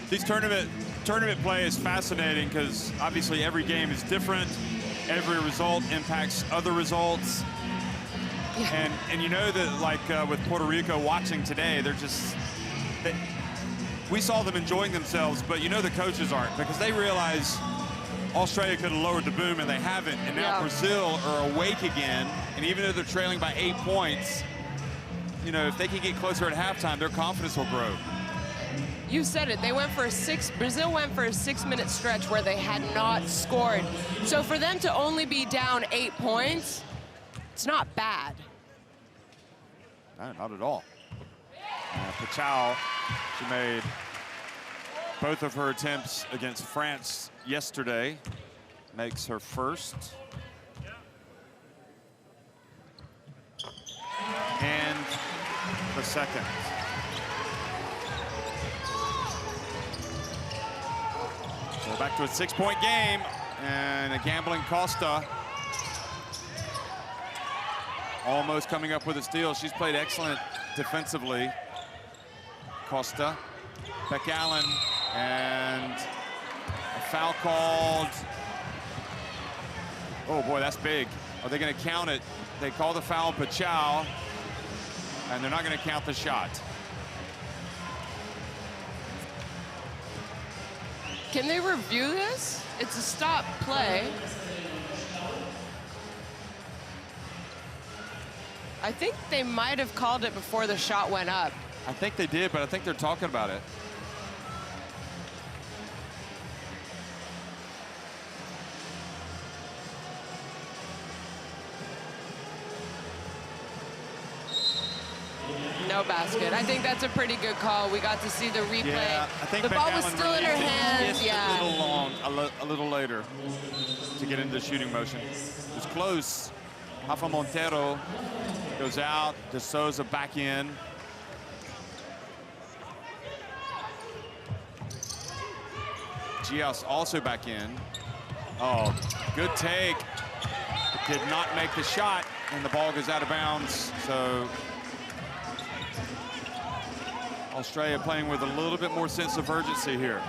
These tournament play is fascinating because obviously every game is different. Every result impacts other results. Yeah. And you know that, like with Puerto Rico watching today, we saw them enjoying themselves, but you know the coaches aren't, because they realize Australia could have lowered the boom and they haven't, and now Brazil are awake again, and even though they're trailing by 8 points, you know, if they can get closer at halftime, their confidence will grow. you said it, Brazil went for a 6-minute stretch where they had not scored. So for them to only be down 8 points, it's not bad. No, not at all. Pachau, she made both of her attempts against France yesterday, makes her first. And the second. So back to a 6-point game, and a gambling Costa almost coming up with a steal. She's played excellent defensively. Costa, Beck Allen, and a foul called. Oh boy, that's big. Are they going to count it? They call the foul Pachau, and they're not going to count the shot. Can they review this? It's a stop play. I think they might have called it before the shot went up. I think they did, but I think they're talking about it. No basket. I think that's a pretty good call. We got to see the replay. Yeah, I think the ball was Allen still in her hands. Yeah. A little long, a little later to get into the shooting motion. It was close. Rafa Montero goes out. De Souza back in. Gios also back in. Oh, good take. Did not make the shot, and the ball goes out of bounds. So Australia playing with a little bit more sense of urgency here.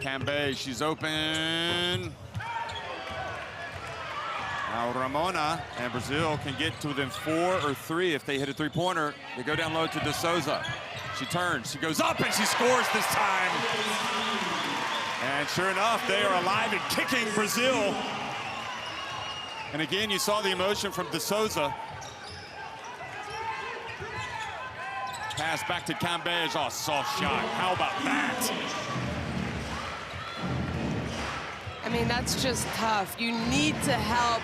Cambe, she's open. Now Ramona and Brazil can get to within 4 or 3 if they hit a three-pointer. They go down low to De Souza. She turns, she goes up, and she scores this time. And sure enough, they are alive and kicking Brazil. And again, you saw the emotion from De Souza. Pass back to Cambe. Oh, soft shot. How about that? I mean, that's just tough. You need to help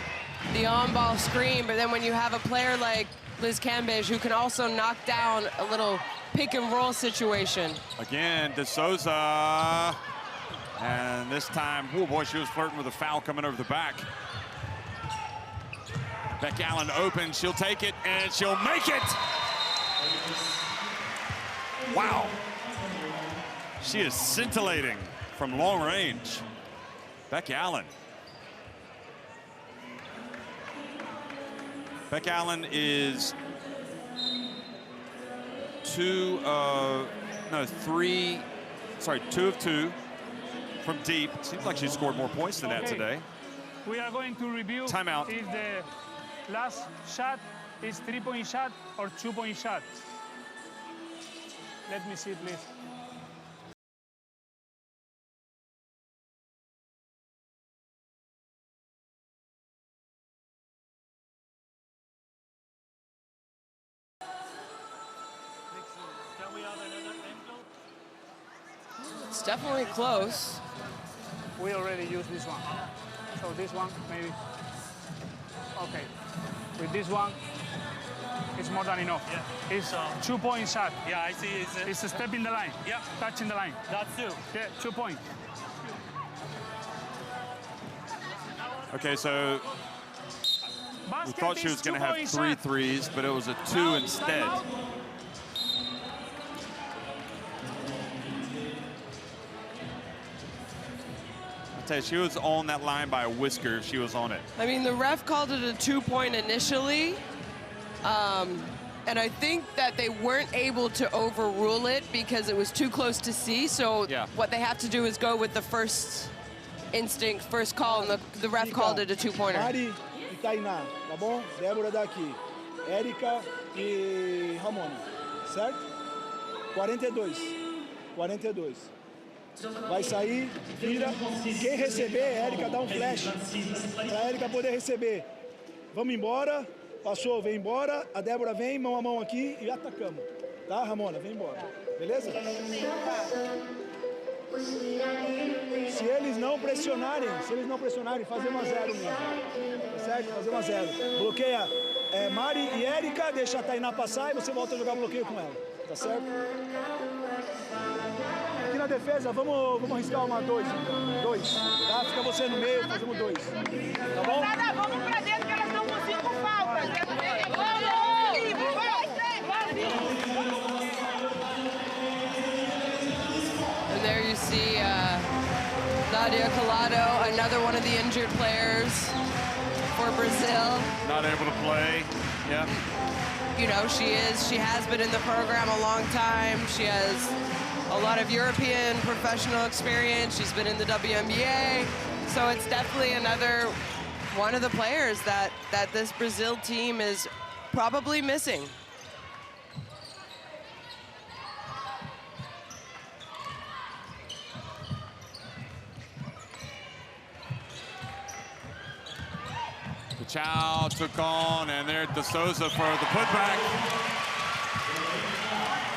the on-ball screen, but then when you have a player like Liz Cambage who can also knock down a little pick-and-roll situation. Again, De Souza. And this time, oh boy, she was flirting with a foul coming over the back. Beck Allen open, she'll take it, and she'll make it! Wow. She is scintillating from long range. Beck Allen. Beck Allen is 2 of 2 from deep. Seems like she scored more points than that today. We are going to review Timeout. if the last shot is 3-point shot or 2-point shot. Let me see, please. It's definitely close. We already used this one. So this one, maybe. Okay. With this one, it's more than enough. Yeah. It's 2-point shot. Yeah, I see. It's a step in the line. Yeah. Touching the line. That's 2. Yeah, 2 points. Okay, so we thought she was going to have 3 threes, but it was a 2 instead. I tell you, she was on that line by a whisker if she was on it. I mean, the ref called it a 2-point initially. And I think that they weren't able to overrule it because it was too close to see. So what they have to do is go with the first instinct, first call, and the ref called it a 2-pointer. Mari e Tainá, tá bom? Débora daqui. Érica e Ramona, certo? 42. 42. Vai sair, vira. Quem receber, Érica dá um flash para a Érica poder receber. Vamos embora. Passou, vem embora. A Débora vem, mão a mão aqui e atacamos. Tá, Ramona? Vem embora. Beleza? Se eles não pressionarem, fazer 1-0 mesmo. Tá certo? Fazer 1-0. Bloqueia Mari e Érica, deixa a Tainá passar e você volta a jogar bloqueio com ela. Tá certo? Aqui na defesa, vamos arriscar uma 2, então. 2. Tá? Fica você no meio, fazemos 2. Tá bom? Vamos pra dentro que elas estão com 5 faltas. And there you see Nadia Collado, another one of the injured players for Brazil. Not able to play. Yeah. You know, she has been in the program a long time. She has a lot of European professional experience. She's been in the WNBA. So it's definitely another one of the players that this Brazil team is probably missing. Chow took on, and there De Souza for the putback.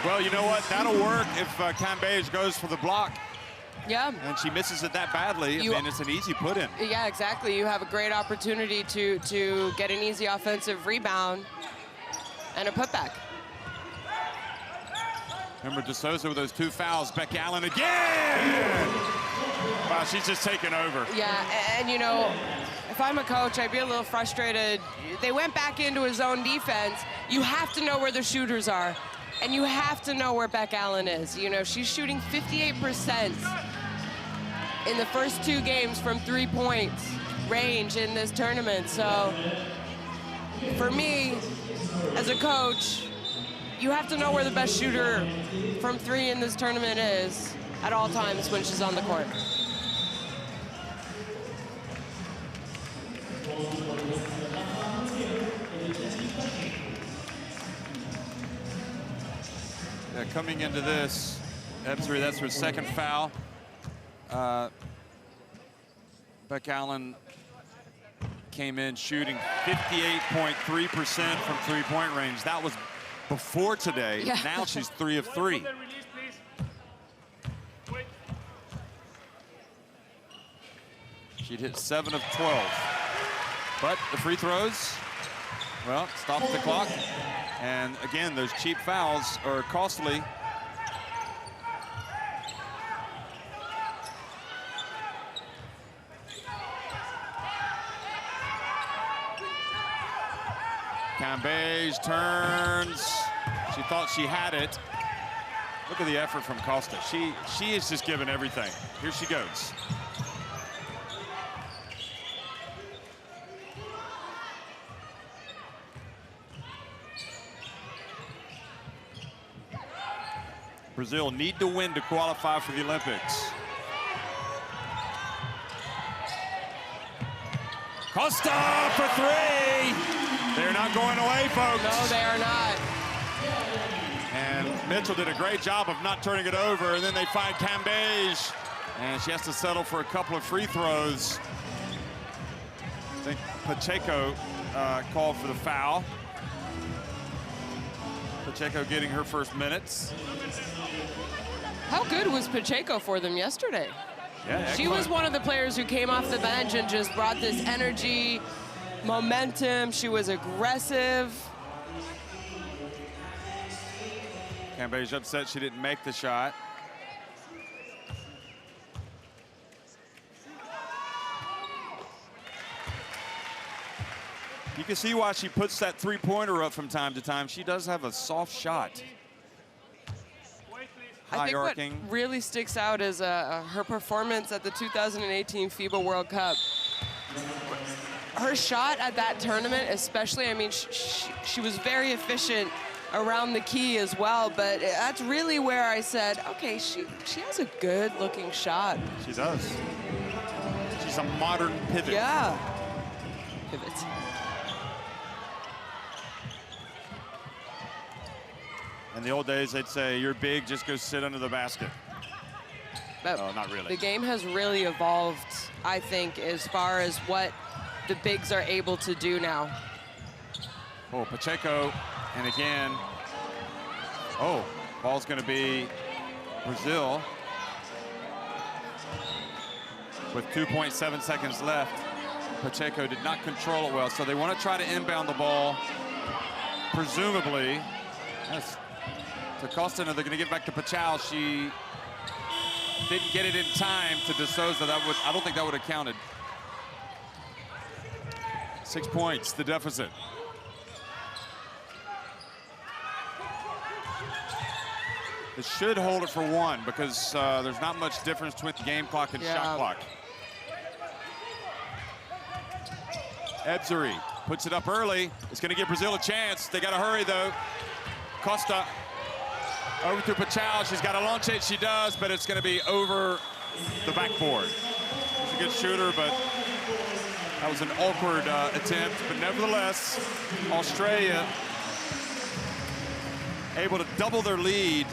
Well, you know what? That'll work if Cambage goes for the block. Yeah. And she misses it that badly. I mean, it's an easy put-in. Yeah, exactly. You have a great opportunity to get an easy offensive rebound and a putback. Remember De Souza with those 2 fouls. Beck Allen again! Wow, she's just taken over. Yeah, and you know, if I'm a coach, I'd be a little frustrated. They went back into his own defense. You have to know where the shooters are, and you have to know where Beck Allen is. You know, she's shooting 58% in the first 2 games from 3-point range in this tournament. So for me, as a coach, you have to know where the best shooter from 3 in this tournament is at all times when she's on the court. Yeah, coming into this, that's her second foul. Beck Allen came in shooting 58.3% from 3-point range. That was before today. Yeah. Now she's 3 of 3. She'd hit 7 of 12. But the free throws, well, stops the clock. And again, those cheap fouls are costly. Cambage turns. She thought she had it. Look at the effort from Costa. She is just giving everything. Here she goes. Brazil need to win to qualify for the Olympics. Costa for three. They're not going away, folks. No, they are not. And Mitchell did a great job of not turning it over, and then they find Cambage, and she has to settle for a couple of free throws. I think Pacheco called for the foul. Pacheco getting her first minutes. How good was Pacheco for them yesterday? Yeah, She was one of the players who came off the bench and just brought this energy, momentum. She was aggressive. Cambage upset she didn't make the shot. You can see why she puts that three-pointer up from time to time. She does have a soft shot. I think what High-arcing. really sticks out is her performance at the 2018 FIBA World Cup. Her shot at that tournament, especially, I mean, she was very efficient around the key as well, but that's really where I said, okay, she has a good-looking shot. She does. She's a modern pivot. Yeah. Pivot. In the old days, they'd say, you're big, just go sit under the basket. But Oh, not really. the game has really evolved, I think, as far as what the bigs are able to do now. Oh, Pacheco, and again, oh, ball's gonna be Brazil with 2.7 seconds left. Pacheco did not control it well, so they want to try to inbound the ball, presumably. Yes. To Costa, they're going to give back to Pachal. She didn't get it in time to De Souza. I don't think that would have counted. 6 points, the deficit. It should hold it for one because there's not much difference between the game clock and shot clock. Ebzery puts it up early. It's going to give Brazil a chance. They got to hurry, though. Costa over to Pachal. She's got to launch it. She does, but it's going to be over the backboard. She's a good shooter, but that was an awkward attempt. But nevertheless, Australia able to double their lead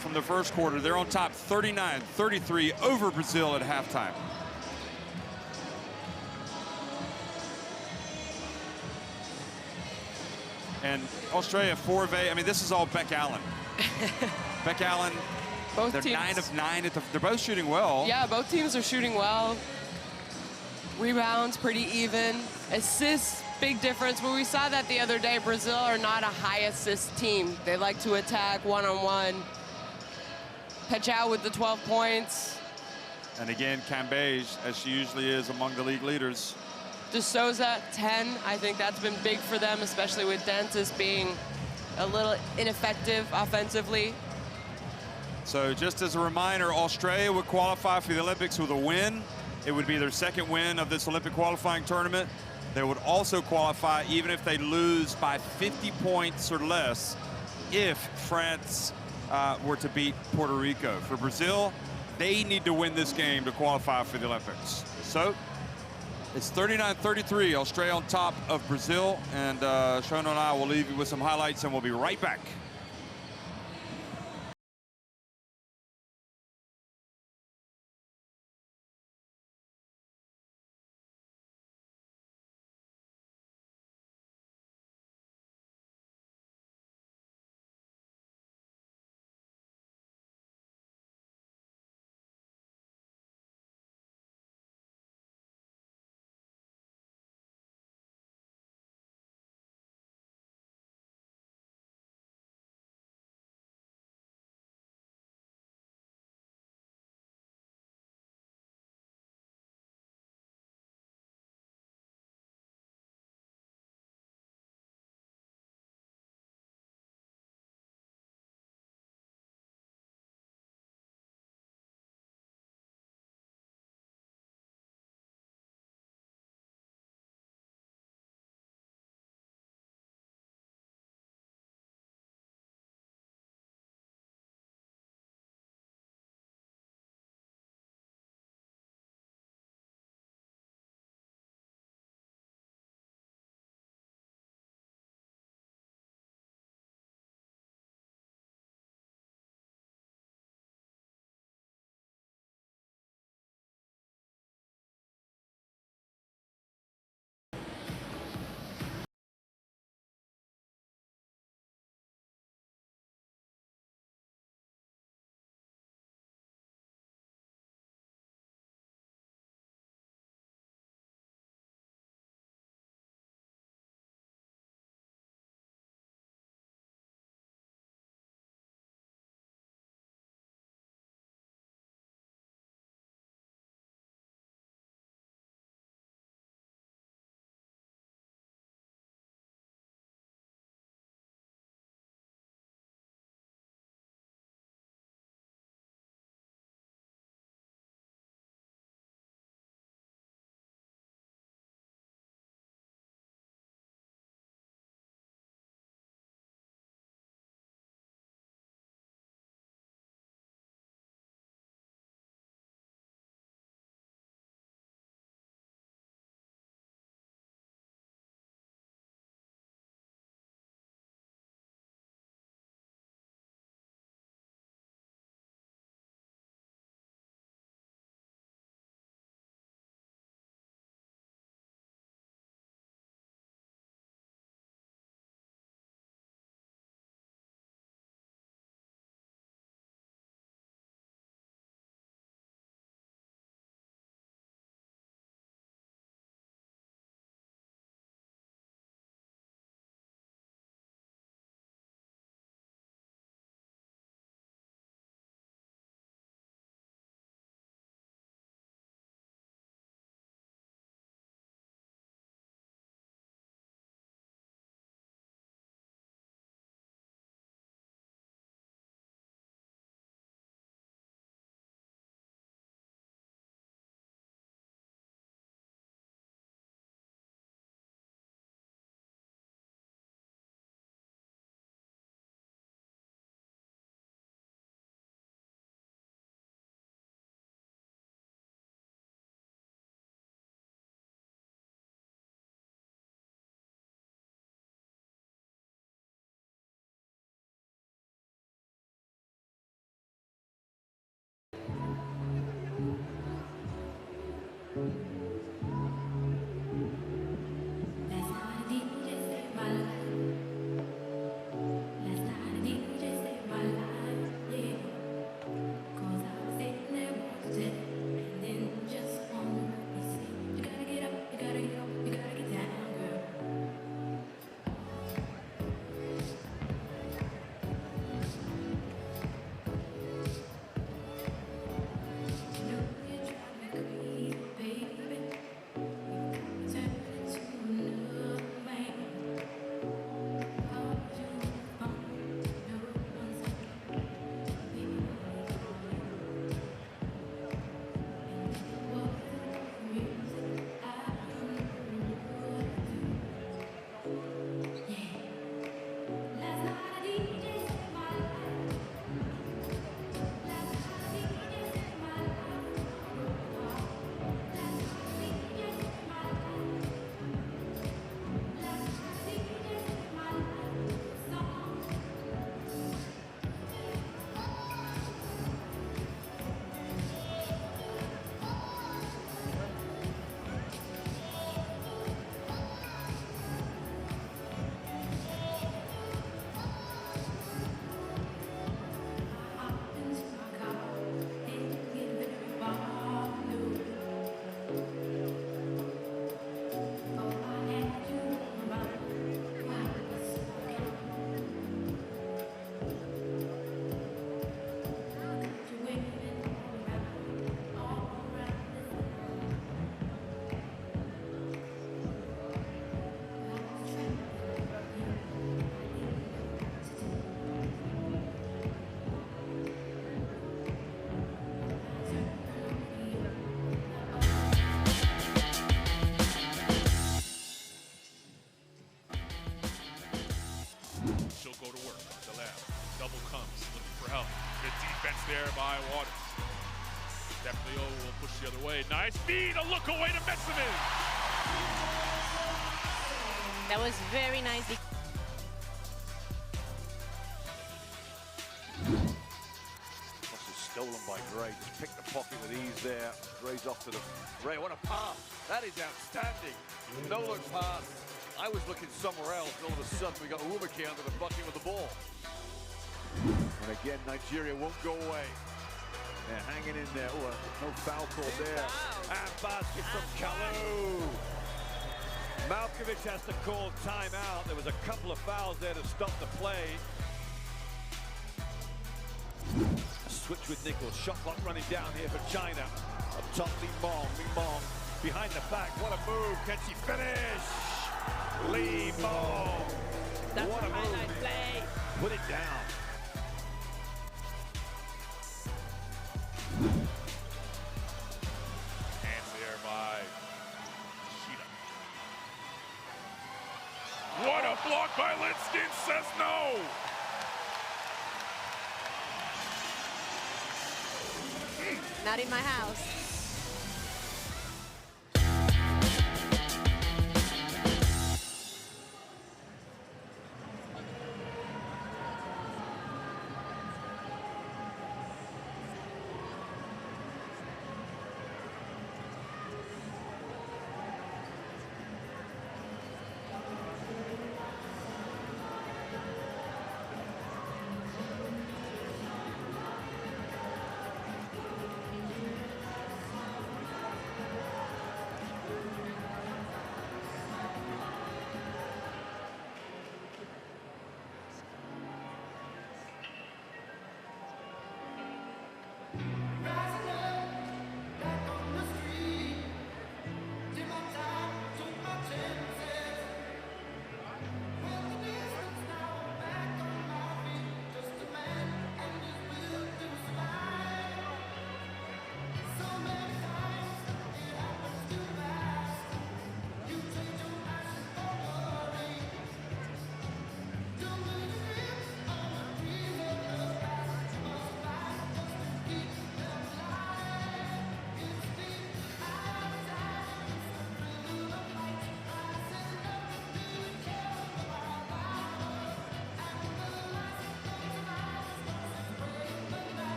from the first quarter. They're on top 39-33 over Brazil at halftime. And Australia, Forvey, I mean, this is all Beck Allen. Beck Allen, Both they're teams, 9 of 9. They're both shooting well. Yeah, both teams are shooting well. Rebounds, pretty even. Assists, big difference. But we saw that the other day. Brazil are not a high assist team. They like to attack one-on-one. Pachal with the 12 points. And again, Cambage, as she usually is among the league leaders. De Souza, 10. I think that's been big for them, especially with Dentis being a little ineffective offensively. So just as a reminder, Australia would qualify for the Olympics with a win. It would be their second win of this Olympic qualifying tournament. They would also qualify even if they lose by 50 points or less if France were to beat Puerto Rico. For Brazil, they need to win this game to qualify for the Olympics. So it's 39-33, Australia on top of Brazil. And Shono and I will leave you with some highlights, and we'll be right back. left. Double comes, looking for help. Good defense there by Waters. Definitely will push the other way. Nice feed, a look away to Messeman. That was very nice. Stolen by Gray, just picked the pocket with ease there. Gray's off to the Gray. What a pass! That is outstanding. No look pass. I was looking somewhere else. All of a sudden, we got Umake under the bucket with the ball. And again, Nigeria won't go away. They're hanging in there. Oh, no foul call there. And basket from Kalu. Malkovich has to call timeout. There was a couple of fouls there to stop the play. Switch with Nichols, shot clock running down here for China. Up top, Lee Mong, behind the back, what a move, can she finish? Lee Mong, what a move, play. Put it down. Hands there by Sheeta. What a block by Linskin, says no! Not in my house.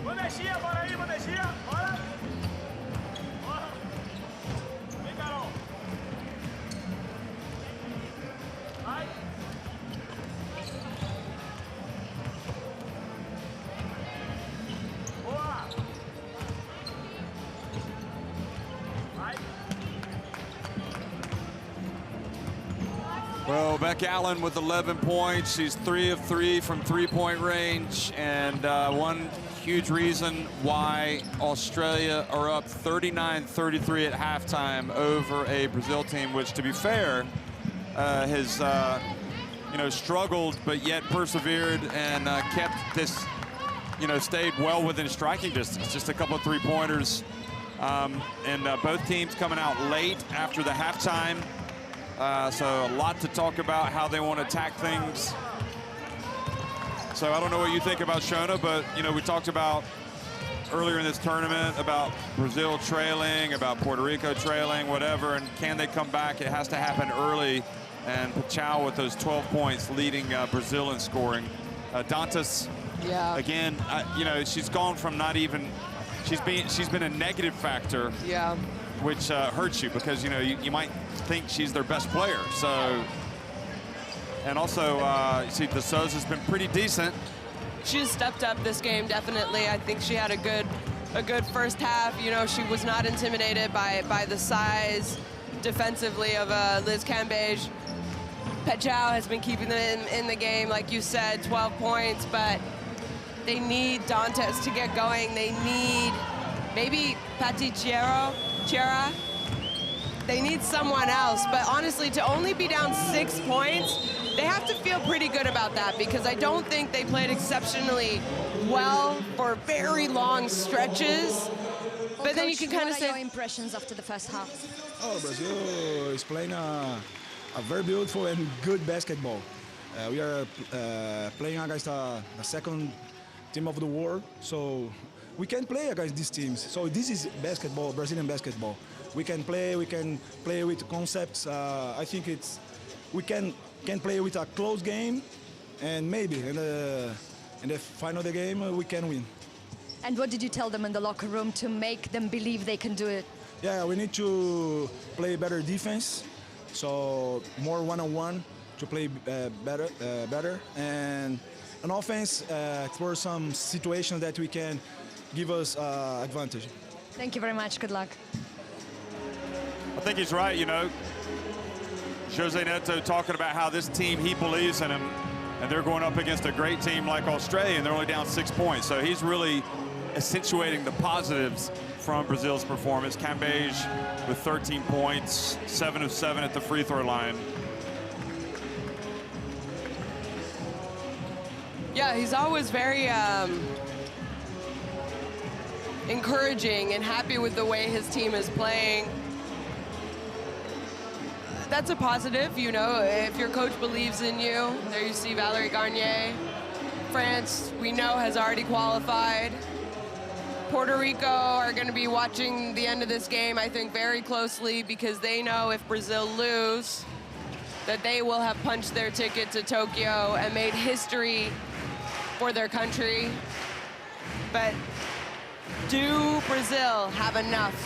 Bandejinha, bora aí, bandejinha, bora! Bora! Vem, Carol! Vai! Boa! Vai! Well, Beck Allen with 11 points. She's 3 of 3 from three-point range, and one huge reason why Australia are up 39-33 at halftime over a Brazil team, which, to be fair, has struggled but yet persevered and kept this you know, stayed well within striking distance. Just a couple of three-pointers. And both teams coming out late after the halftime. So a lot to talk about how they want to attack things. So I don't know what you think about Shona, but, you know, we talked about earlier in this tournament about Brazil trailing, about Puerto Rico trailing, whatever, and can they come back? It has to happen early. And Pachau with those 12 points leading Brazil in scoring. Dantas, yeah, again, you know, she's gone from not even, she's been a negative factor, yeah, which hurts you because, you know, you might think she's their best player. So, and also, you see, De Souza's been pretty decent. She's stepped up this game, definitely. I think she had a good first half. You know, she was not intimidated by the size defensively of Liz Cambage. Pachau has been keeping them in the game, like you said, 12 points, but they need Dantas to get going. They need maybe Pati Chiara. They need someone else, but honestly, to only be down 6 points, they have to feel pretty good about that because I don't think they played exceptionally well for very long stretches. But then you can kind of say, what are your impressions after the first half? Oh, Brazil is playing a very beautiful and good basketball. We are playing against the second team of the world, so we can play against these teams. So this is basketball, Brazilian basketball. We can play with concepts. I think we can play with a close game, and maybe in the final of the game we can win. And what did you tell them in the locker room to make them believe they can do it? Yeah, we need to play better defense, so more one-on-one to play better, and an offense for some situations that we can give us advantage. Thank you very much. Good luck. I think he's right, you know. Jose Neto talking about how this team, he believes in him, and they're going up against a great team like Australia, and they're only down 6 points. So he's really accentuating the positives from Brazil's performance. Cambage with 13 points, 7 of 7 at the free throw line. yeah, he's always very encouraging and happy with the way his team is playing. That's a positive, you know, if your coach believes in you. There you see Valerie Garnier. France, we know, has already qualified. Puerto Rico are going to be watching the end of this game, I think, very closely because they know if Brazil lose, that they will have punched their ticket to Tokyo and made history for their country. But do Brazil have enough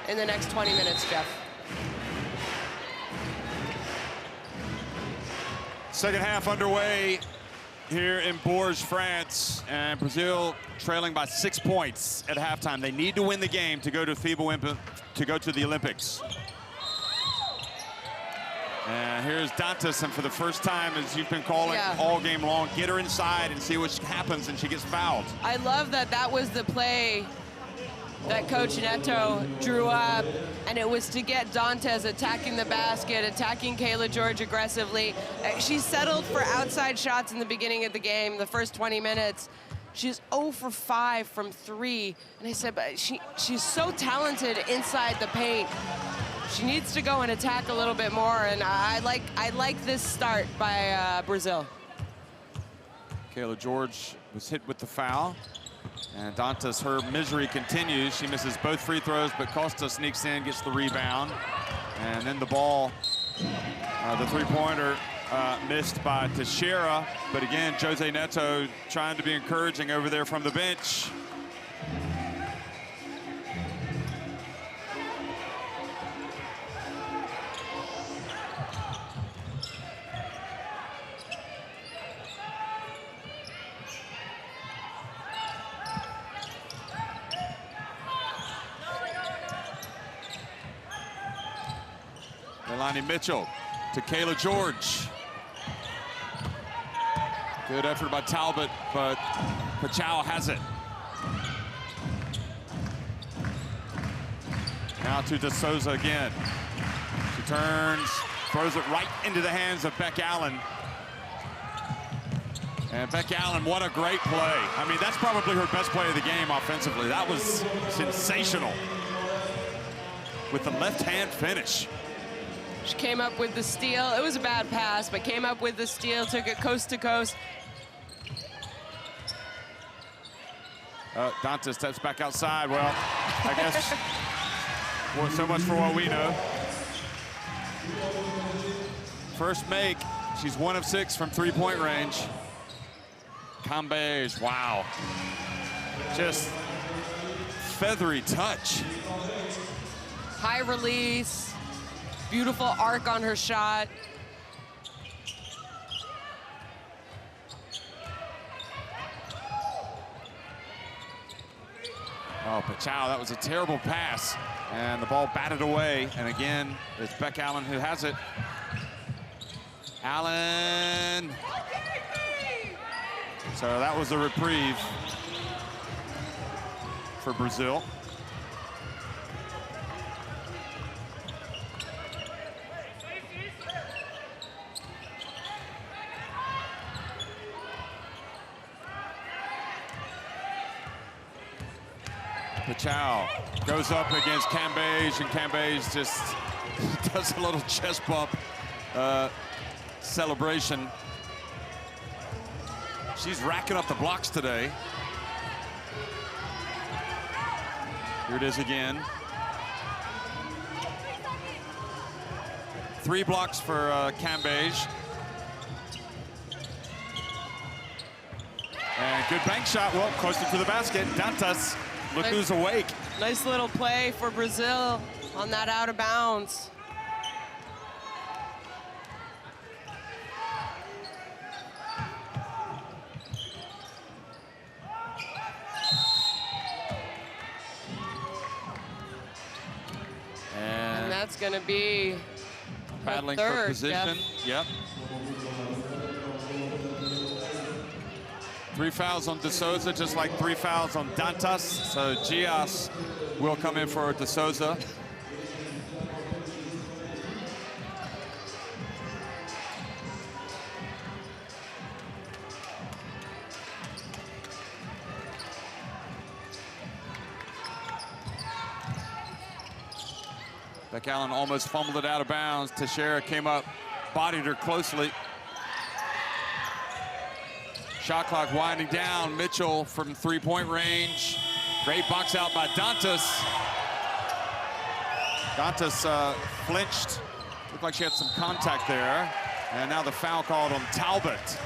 in the next 20 minutes, Jeff? Second half underway here in Bourges, France, and Brazil trailing by 6 points at halftime. They need to win the game to go to FIBA, to go to the Olympics. And here's Dantas, and for the first time, as you've been calling all game long, get her inside and see what happens, and she gets fouled. I love that that was the play that Coach Neto drew up, and it was to get Dantas attacking the basket, attacking Kayla George aggressively. She settled for outside shots in the beginning of the game, the first 20 minutes. She's 0 for 5 from 3, and I said, but she's so talented inside the paint. She needs to go and attack a little bit more, and I like this start by Brazil. Kayla George was hit with the foul. And Dantas, her misery continues. She misses both free throws, but Costa sneaks in, gets the rebound. And then the ball, the three-pointer missed by Teixeira. But again, Jose Neto trying to be encouraging over there from the bench. Melanie Mitchell to Kayla George. Good effort by Talbot, but Pachau has it. Now to De Souza again. She turns, throws it right into the hands of Beck Allen. And Beck Allen, what a great play. I mean, that's probably her best play of the game offensively. That was sensational. With the left-hand finish. She came up with the steal. It was a bad pass, but came up with the steal, took it coast to coast. Dantas steps back outside. Well, I guess well, so much for what we know. First make, she's 1 of 6 from three-point range. Cambage, wow. Just feathery touch. High release, beautiful arc on her shot. Oh, Pachow, that was a terrible pass. And the ball batted away. And again, it's Beck Allen who has it. Allen. So that was a reprieve for Brazil. Pachow goes up against Cambage, and Cambage just does a little chest bump celebration. She's racking up the blocks today. Here it is again. 3 blocks for Cambage. And good bank shot, well, closer to the basket. Dantas, look who's awake. Nice little play for Brazil on that out of bounds. And that's going to be battling third, for position. Yep. 3 fouls on De Souza, just like 3 fouls on Dantas. So Gias will come in for De Souza. Beck Allen almost fumbled it out of bounds. Teixeira came up, bodied her closely. Shot clock winding down. Mitchell from three-point range. Great box out by Dantas. Dantas flinched. Looked like she had some contact there. And now the foul called on Talbot.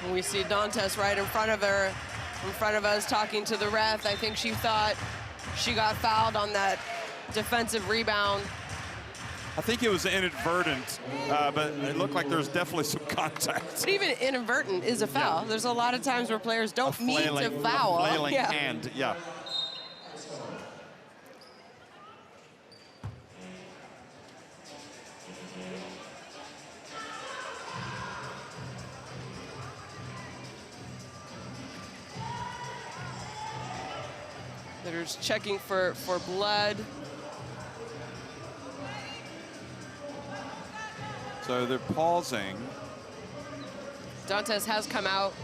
And we see Dantas right in front of her, in front of us, talking to the ref. I think she thought she got fouled on that defensive rebound. I think it was inadvertent, but it looked like there was definitely some contact. But even inadvertent is a foul. Yeah. There's a lot of times where players don't mean to foul. A flailing hand, yeah. They're just checking for blood. So they're pausing. Dantas has come out.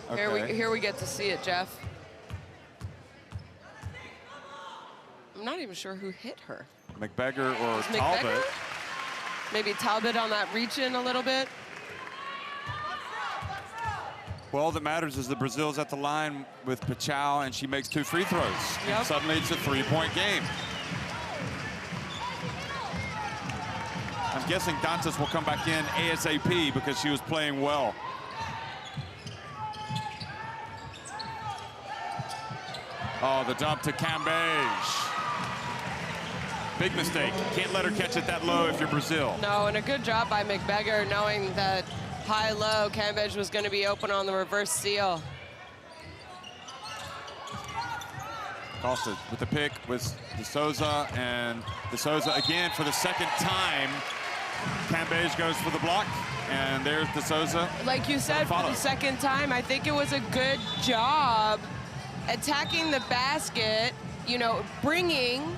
Okay. Here we get to see it, Jeff. I'm not even sure who hit her. McBeggar or Talbot. McBeggar? Maybe Talbot on that reach in a little bit. Well, all that matters is that Brazil's at the line with Pachow, and she makes 2 free throws. Yep. And suddenly it's a 3-point game. I'm guessing Dantas will come back in ASAP because she was playing well. Oh, the dump to Cambage. Big mistake. Can't let her catch it that low if you're Brazil. No, and a good job by McBeggar knowing that high-low Cambage was going to be open on the reverse seal. Costa with the pick with De Souza, and De Souza again for the second time. Cambage goes for the block, and there's De Souza. Like you said, for the second time, I think it was a good job attacking the basket, you know, bringing,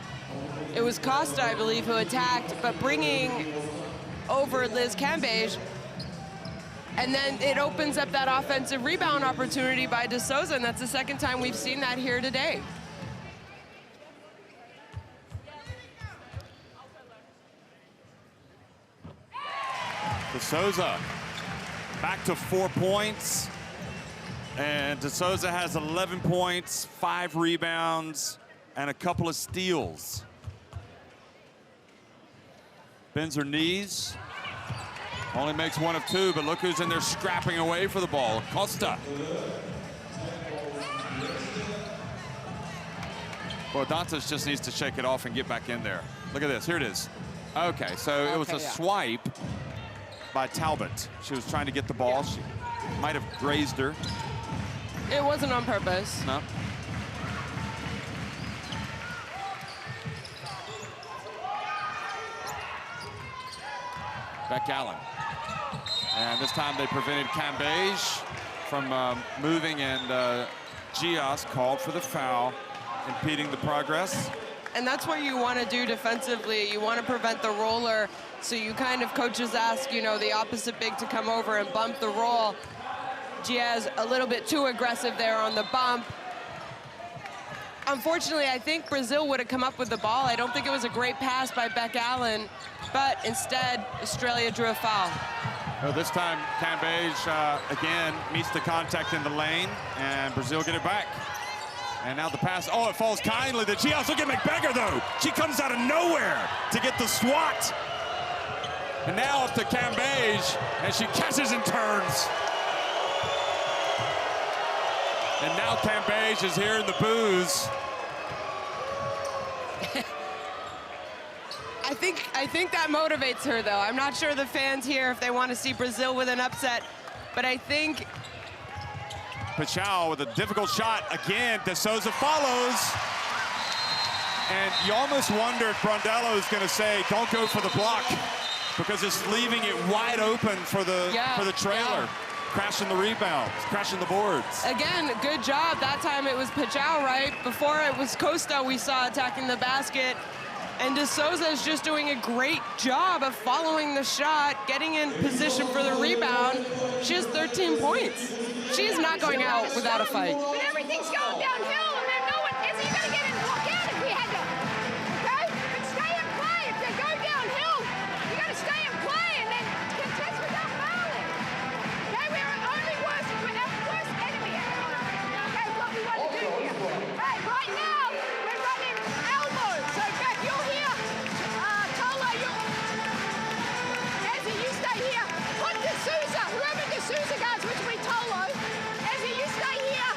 it was Costa, I believe, who attacked, but bringing over Liz Cambage. And then it opens up that offensive rebound opportunity by De Souza, and that's the second time we've seen that here today. De Souza back to 4 points. And De Souza has 11 points, 5 rebounds, and a couple of steals. Bends her knees. Only makes 1 of 2, but look who's in there scrapping away for the ball. Costa. Well, Dantas just needs to shake it off and get back in there. Look at this. Here it is. Okay, so it was a swipe by Talbot. She was trying to get the ball. She might have grazed her. It wasn't on purpose. No. Beck Allen. And this time they prevented Cambage from moving, and Gias called for the foul, impeding the progress. And that's what you want to do defensively. You want to prevent the roller, so you kind of, coaches ask, you know, the opposite big to come over and bump the roll. Gias a little bit too aggressive there on the bump. Unfortunately, I think Brazil would have come up with the ball. I don't think it was a great pass by Beck Allen, but instead, Australia drew a foul. Well, this time, Cambage, again, meets the contact in the lane, and Brazil get it back. And now the pass, oh, it falls kindly to Gias. Look at McBeggar, though. She comes out of nowhere to get the swat. And now up to Cambage, and she catches and turns. And now Cambage is here in the booze. I think that motivates her, though. I'm not sure the fans here if they want to see Brazil with an upset, but I think... Pachau with a difficult shot again. De Souza follows. And you almost wonder if Brondello is going to say, don't go for the block, because it's leaving it wide open for the trailer. Yeah. Crashing the rebounds, crashing the boards. Again, good job. That time it was Pachau, right? Before it was Costa we saw attacking the basket. And De Souza is just doing a great job of following the shot, getting in position for the rebound. She has 13 points. She is not going out without a fight. But everything's going downhill, and then no one is even going to get in and walk out if we had to. Okay? But stay and play. If they go downhill, you got to stay and play and then contest without fouling. Okay? We are only worse. We're our worst enemy at the moment. Okay? What we want to do here. Hey, right now, we're running elbow. So, Beck, you're here. Tola, Ezzy, you stay here. Put De Souza, whoever De Souza guards, which we Tolo. Ezzy, you stay here.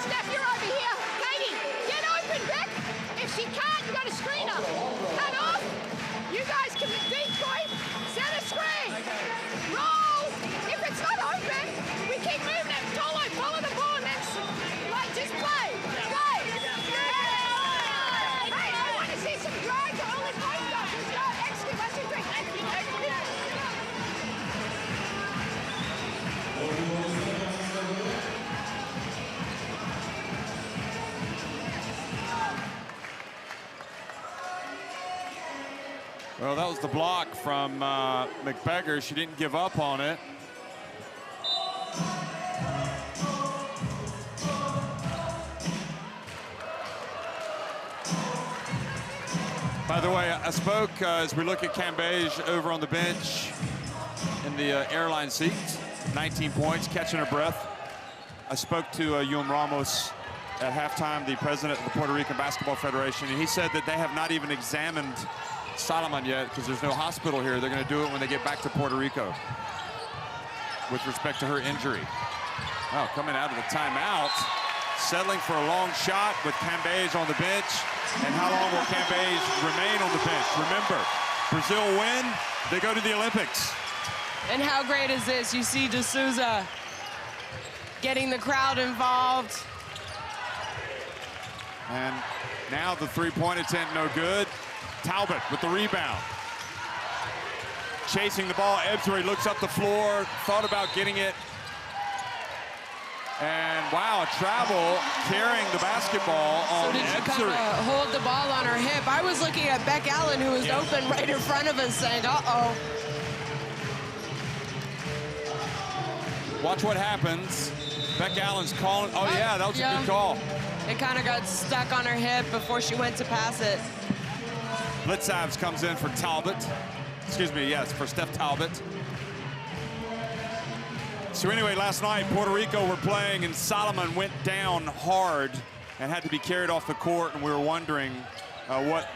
Steph, you're over here. Katie, get open, Beck. If she can't, you got to screen her. Cut off. You guys can decoy. Set a screen. Roll. If it's not open, we keep moving it. Tolo, follow the ball and then just play. Play. Hey, I want to see some drag to only post up. There's no exclamation point. Well, that was the block from McBeggar. She didn't give up on it. By the way, I spoke as we look at Cambage over on the bench in the airline seat. 19 points, catching her breath. I spoke to Yum Ramos at halftime, the president of the Puerto Rican Basketball Federation, and he said that they have not even examined Solomon yet because there's no hospital here. They're going to do it when they get back to Puerto Rico with respect to her injury. Oh, coming out of the timeout, settling for a long shot with Cambage on the bench. And how long will Cambage remain on the bench? Remember, Brazil win, they go to the Olympics. And how great is this? You see De Souza getting the crowd involved. And now the three-point attempt no good. Talbot with the rebound. Chasing the ball, Ebsbury looks up the floor, thought about getting it. And wow, a travel carrying the basketball on Ebsbury. Hold the ball on her hip. I was looking at Beck Allen, who was open right in front of us, saying, uh-oh. Watch what happens. Beck Allen's calling. Oh, yeah, that was a good call. It kind of got stuck on her hip before she went to pass it. Blitzabs comes in for Talbot. Excuse me, yes, for Steph Talbot. So anyway, last night, Puerto Rico were playing, and Solomon went down hard and had to be carried off the court, and we were wondering what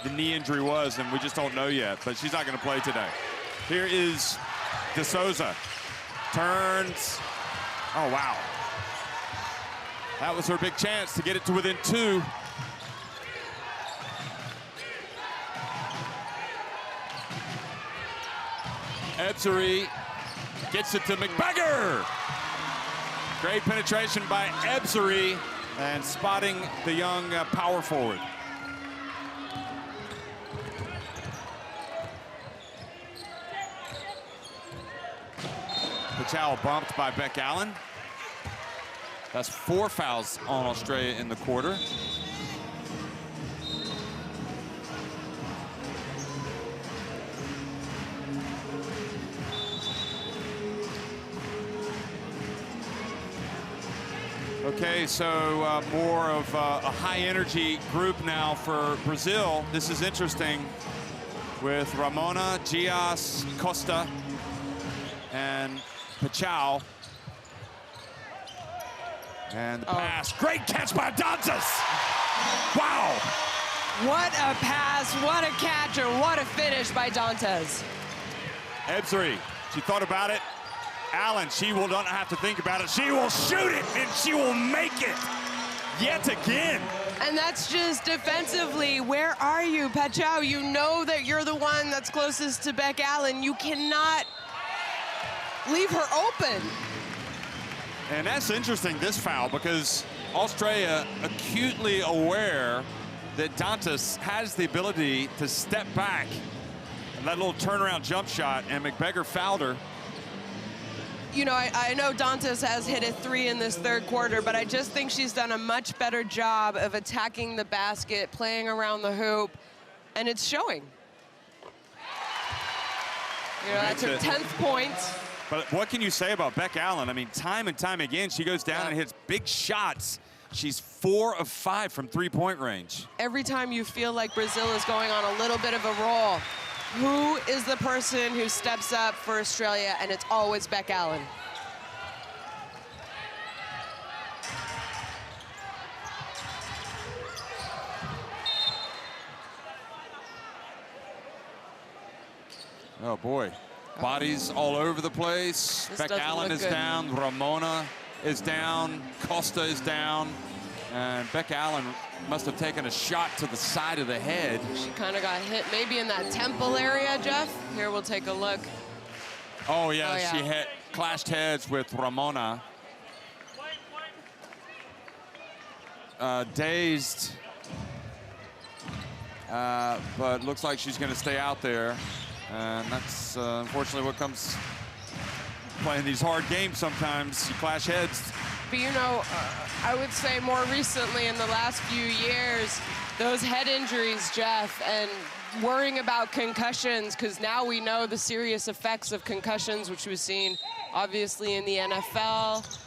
the knee injury was, and we just don't know yet, but she's not going to play today. Here is De Souza. Turns. Oh, wow. That was her big chance to get it to within 2. Ebsary gets it to McBeggar. Great penetration by Ebsary and spotting the young power forward. Pachow bumped by Beck Allen. That's 4 fouls on Australia in the quarter. Okay, so more of a high-energy group now for Brazil. This is interesting with Ramona, Gias, Costa, and Pachow. And the pass. Great catch by Dantas. Wow. What a pass, what a catch, and what a finish by Dantas. Ebsary, she thought about it. Allen, she will not have to think about it. She will shoot it, and she will make it yet again. And that's just defensively. Where are you, Pachow? You know that you're the one that's closest to Beck Allen. You cannot leave her open. And that's interesting, this foul, because Australia acutely aware that Dantas has the ability to step back and that little turnaround jump shot, and McBeggar fouled her. You know, I know Dantas has hit a 3 in this 3rd quarter, but I just think she's done a much better job of attacking the basket, playing around the hoop, and it's showing. You know, that's her 10th point. But what can you say about Beck Allen? I mean, time and time again, she goes down and hits big shots. She's 4 of 5 from 3-point range. Every time you feel like Brazil is going on a little bit of a roll, who is the person who steps up for Australia? And it's always Beck Allen. Oh, boy. Bodies all over the place. Beck Allen is down. Ramona is down. Costa is down. And Beck Allen must have taken a shot to the side of the head. She kind of got hit maybe in that temple area, Jeff. Here, we'll take a look. Oh, yeah, she clashed heads with Ramona. Dazed. But looks like she's going to stay out there. And that's unfortunately what comes playing these hard games sometimes. You clash heads. But you know, I would say more recently in the last few years, those head injuries, Jeff, and worrying about concussions, because now we know the serious effects of concussions, which we've seen obviously in the NFL,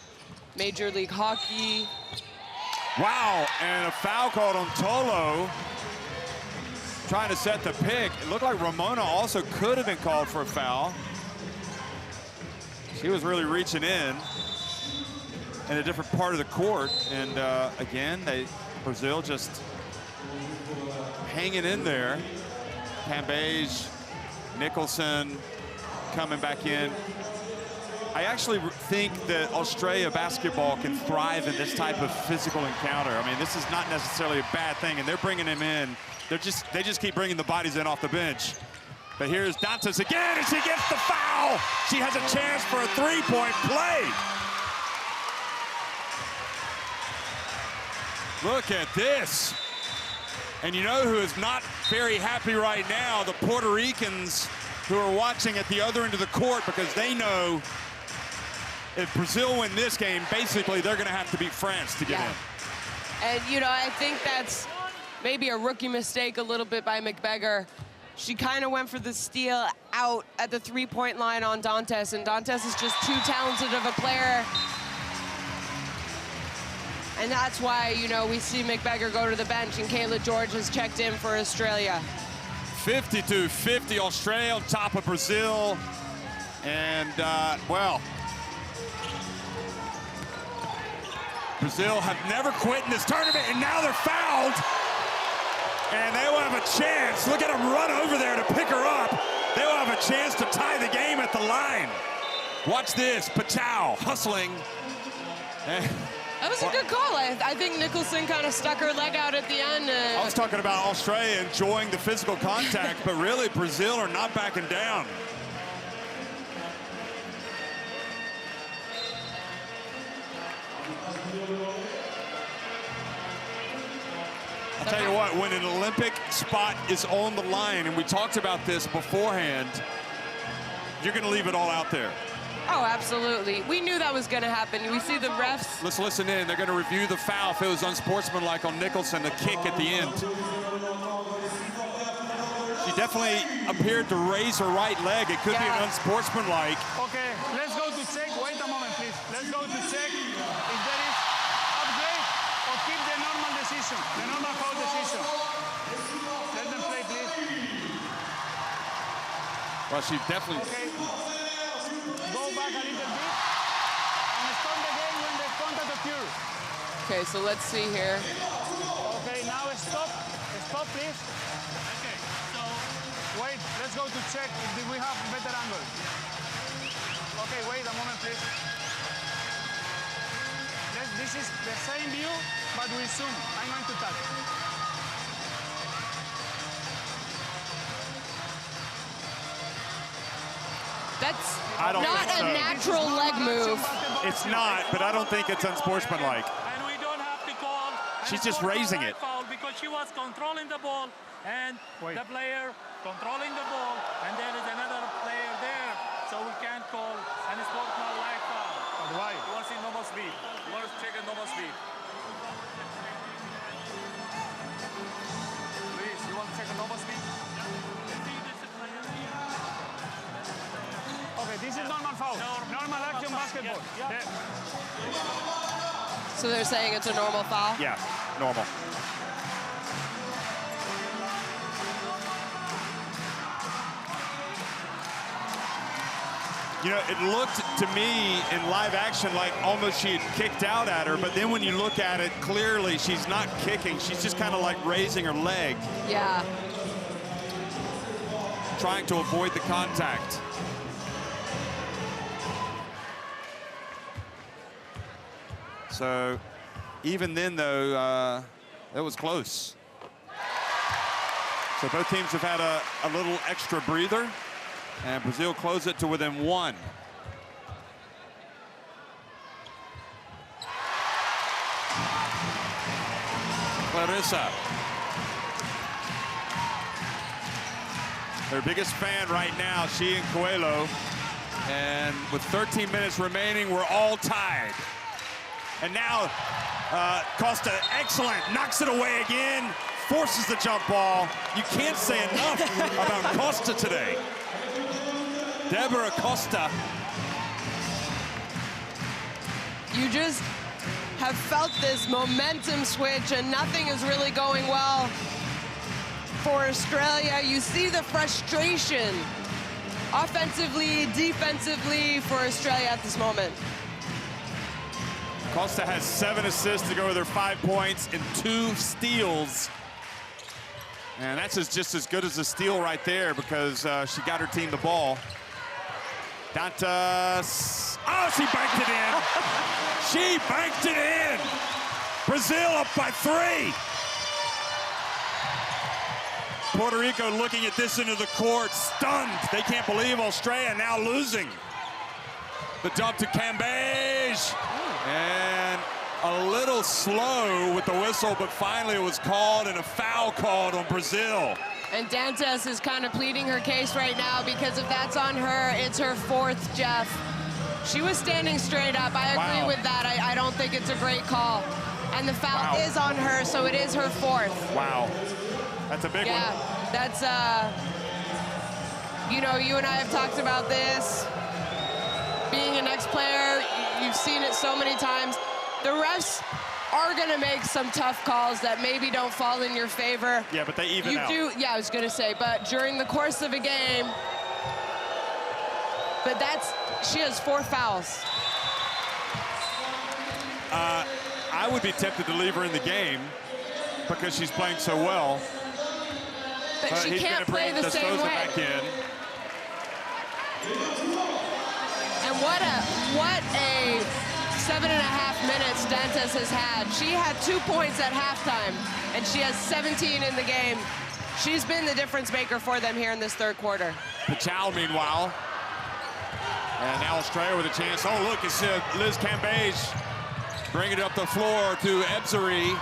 Major League Hockey. Wow, and a foul called on Tolo, trying to set the pick. It looked like Ramona also could have been called for a foul. She was really reaching in a different part of the court. And again, Brazil just hanging in there. Cambage, Nicholson coming back in. I actually think that Australia basketball can thrive in this type of physical encounter. I mean, this is not necessarily a bad thing, and they're bringing him in. They just keep bringing the bodies in off the bench. But here's Dantas again, and she gets the foul. She has a chance for a 3-point play. Look at this. And you know who is not very happy right now? The Puerto Ricans who are watching at the other end of the court, because they know if Brazil win this game, basically they're going to have to beat France to get in. And, you know, I think that's maybe a rookie mistake a little bit by McBeggar. She kind of went for the steal out at the three-point line on Dantes, and Dantes is just too talented of a player. And that's why, you know, we see McBeggar go to the bench, and Kayla George has checked in for Australia. 52-50, Australia on top of Brazil. And, well, Brazil have never quit in this tournament, and now they're fouled. And they will have a chance. Look at them run over there to pick her up. They will have a chance to tie the game at the line. Watch this, Pachow hustling. That was a good call. I think Nicholson kind of stuck her leg out at the end. I was talking about Australia enjoying the physical contact, but really Brazil are not backing down. I'll tell you what, when an Olympic spot is on the line, and we talked about this beforehand, you're going to leave it all out there. Oh, absolutely. We knew that was going to happen. We see the refs. Let's listen in. They're going to review the foul if it was unsportsmanlike on Nicholson, the kick at the end. She definitely appeared to raise her right leg. It could be an unsportsmanlike. Okay, let's go to check. Wait a moment, please. Let's go to check if there is upgrade or keep the normal decision, the normal foul decision. Let them play, please. Well, she definitely... Okay. Go back a little bit and start the game when the contact occurs. Okay, so let's see here. Okay, now stop. Stop, please. Okay, so... Wait, let's go to check if we have better angle. Okay, wait a moment, please. This is the same view, but with zoom. I'm going to touch. That's not a natural leg move. It's not, but I don't think it's unsportsmanlike. And we don't have to call. She's just raising it. Foul because she was controlling the ball, and the player controlling the ball, and there is another player there, so we can't call any sportsmanlike foul. But why? You want to see normal speed. You want to check a normal speed. Please, you want to check a normal speed? Okay, this is normal foul. Normal action basketball. So they're saying it's a normal foul? Yeah, normal. You know, it looked to me in live action like almost she had kicked out at her, but then when you look at it, clearly she's not kicking. She's just kind of like raising her leg. Yeah. Trying to avoid the contact. So even then, though, that was close. So both teams have had a little extra breather, and Brazil closed it to within one. Clarissa. Their biggest fan right now, she and Coelho. And with 13 minutes remaining, we're all tied. And now Costa, excellent, knocks it away again, forces the jump ball. You can't say enough about Costa today. Deborah Costa. You just have felt this momentum switch, and nothing is really going well for Australia. You see the frustration offensively, defensively for Australia at this moment. Costa has 7 assists to go with her 5 points and 2 steals. And that's just as good as a steal right there because she got her team the ball. Dantas. Oh, she banked it in. She banked it in. Brazil up by 3. Puerto Rico looking at this into the court, stunned. They can't believe Australia now losing. The dump to Cambage. And a little slow with the whistle, but finally it was called and a foul called on Brazil. And Dantes is kind of pleading her case right now because if that's on her, it's her 4th, Jeff. She was standing straight up. I agree with that. I don't think it's a great call. And the foul is on her, so it is her 4th. Wow. That's a big one. Yeah, you know, you and I have talked about this. Being an ex-player, you've seen it so many times. The refs are gonna make some tough calls that maybe don't fall in your favor. Yeah, but they even out. Yeah, I was gonna say, but during the course of a game, but she has 4 fouls. I would be tempted to leave her in the game because she's playing so well. But she he's can't gonna play bring the same D'Souza way. back in. And what a 7.5 minutes Dantas has had. She had 2 points at halftime, and she has 17 in the game. She's been the difference maker for them here in this third quarter. Pachal, meanwhile. And now Australia with a chance. Oh, look, it's Liz Cambage bringing it up the floor to Ebzery.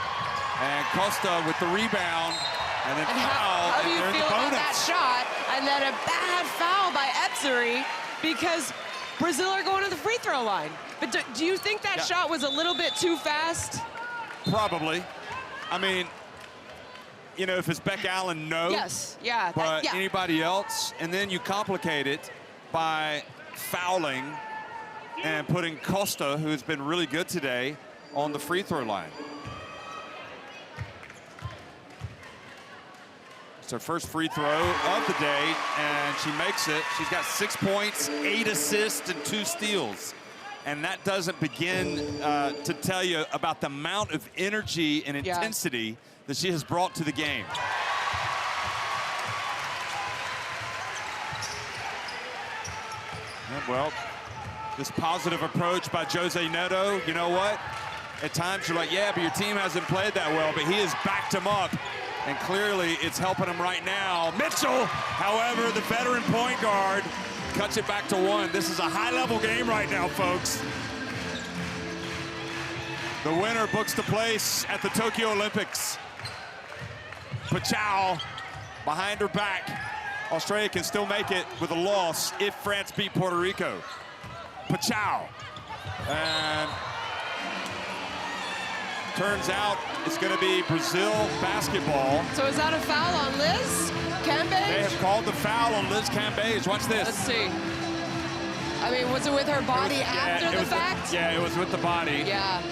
And Costa with the rebound. And then foul. How do you and feel about that shot? And then a bad foul by Ebzery because Brazil are going to the free throw line. But do you think that shot was a little bit too fast? Probably. I mean, you know, if it's Beck Allen, no. Yes, yeah. But anybody else, and then you complicate it by fouling and putting Costa, who's been really good today, on the free throw line. It's her first free throw of the day, and she makes it. She's got 6 points, 8 assists, and 2 steals. And that doesn't begin to tell you about the amount of energy and intensity that she has brought to the game. Yeah, well, this positive approach by Jose Neto, you know what? At times you're like, yeah, but your team hasn't played that well, but he has backed him up. And clearly it's helping him right now. Mitchell, however, the veteran point guard, cuts it back to 1. This is a high-level game right now, folks. The winner books the place at the Tokyo Olympics. Pachal behind her back. Australia can still make it with a loss if France beat Puerto Rico. Pachal. And turns out it's going to be Brazil basketball. So is that a foul on Liz Cambage? They have called the foul on Liz Cambage. Watch this. Let's see. I mean, was it with her body after the fact? Yeah, it was with the body. Yeah.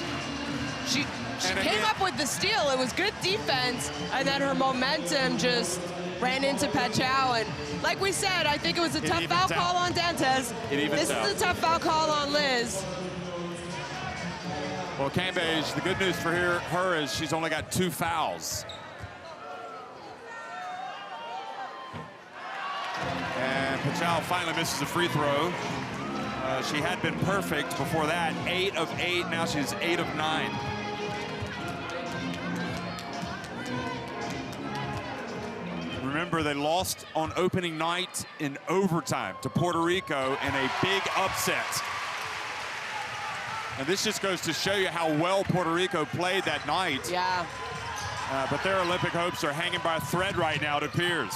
She came up with the steal. It was good defense, and then her momentum just ran into Pachal. And like we said, I think it was a tough foul call on Dantas. This is a tough foul call on Liz. Well, Cambage, the good news for her is she's only got 2 fouls. And Pachal finally misses a free throw. She had been perfect before that. 8 of 8, now she's 8 of 9. Remember, they lost on opening night in overtime to Puerto Rico in a big upset. And this just goes to show you how well Puerto Rico played that night. Yeah. But their Olympic hopes are hanging by a thread right now, it appears.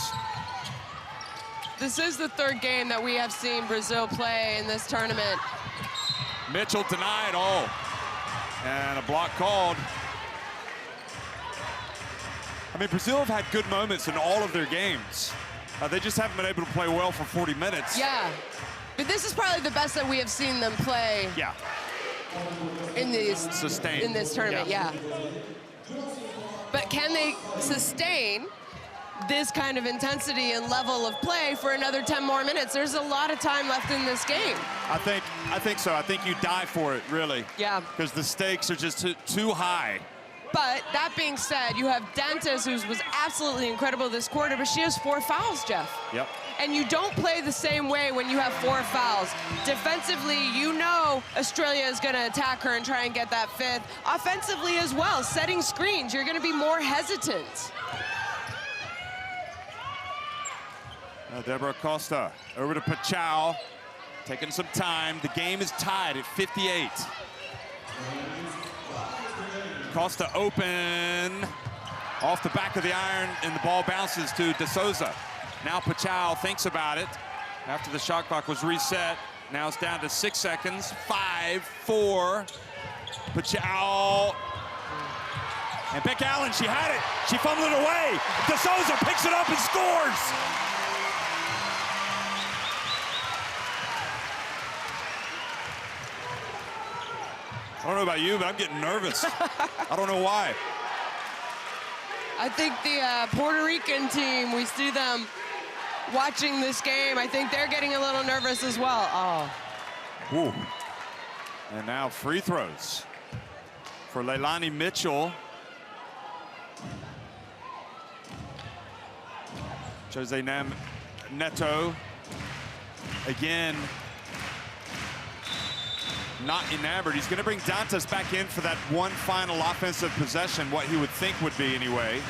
This is the 3rd game that we have seen Brazil play in this tournament. Mitchell denied all. And a block called. I mean, Brazil have had good moments in all of their games. They just haven't been able to play well for 40 minutes. Yeah. But this is probably the best that we have seen them play. Yeah. In this tournament, yeah. But can they sustain this kind of intensity and level of play for another 10 more minutes? There's a lot of time left in this game. I think so. I think you die for it, really. Yeah. Because the stakes are just too high. But that being said, you have Dantas, who was absolutely incredible this quarter, but she has 4 fouls, Jeff. Yep. And you don't play the same way when you have 4 fouls. Defensively, you know Australia is going to attack her and try and get that 5th. Offensively as well, setting screens, you're going to be more hesitant. Deborah Costa over to Pachal, taking some time. The game is tied at 58. Costa open, off the back of the iron, and the ball bounces to D'Souza. Now Pachal thinks about it after the shot clock was reset. Now it's down to 6 seconds. 5, 4. Pachal. And Beck Allen, she had it. She fumbled it away. D'Souza picks it up and scores. I don't know about you, but I'm getting nervous. I don't know why. I think the Puerto Rican team, we see them watching this game. I think they're getting a little nervous as well. Oh. Ooh. And now free throws for Leilani Mitchell. Jose Neto, again, not enamored. He's going to bring Dantas back in for that one final offensive possession, what he would think would be anyway.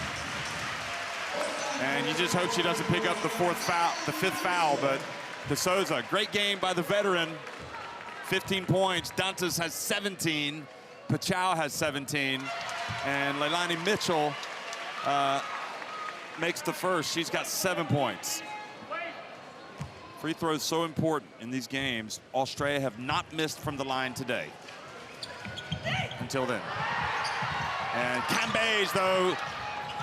And you just hope she doesn't pick up the fifth foul, but De Souza, great game by the veteran. 15 points, Dantas has 17, Pachau has 17, and Leilani Mitchell makes the first. She's got 7 points. Free throws so important in these games. Australia have not missed from the line today until then. And Cambage, though,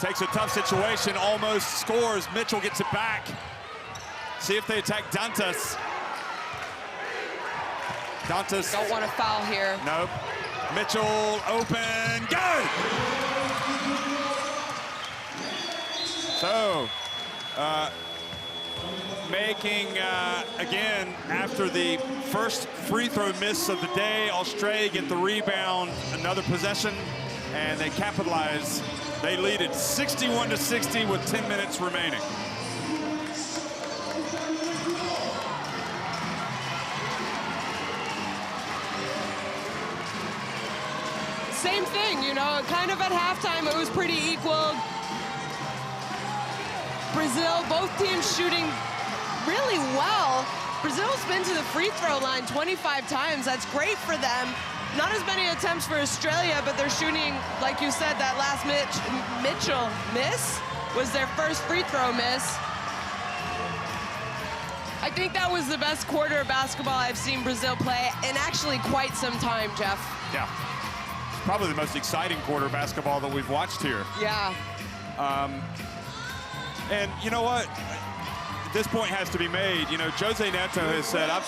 takes a tough situation, almost scores. Mitchell gets it back. See if they attack Dantas. Dantas. Don't want to foul here. Nope. Mitchell open, go! So, making, again, after the first free throw miss of the day, Australia get the rebound, another possession, and they capitalize. They lead it 61-60 with 10 minutes remaining. Same thing, you know, kind of at halftime, it was pretty equal. Brazil, both teams shooting really well. Brazil's been to the free throw line 25 times. That's great for them. Not as many attempts for Australia, but they're shooting, like you said, that last Mitchell miss was their first free throw miss. I think that was the best quarter of basketball I've seen Brazil play in actually quite some time, Jeff. Yeah. Probably the most exciting quarter of basketball that we've watched here. Yeah. And you know what? This point has to be made. You know, Jose Neto has said, I've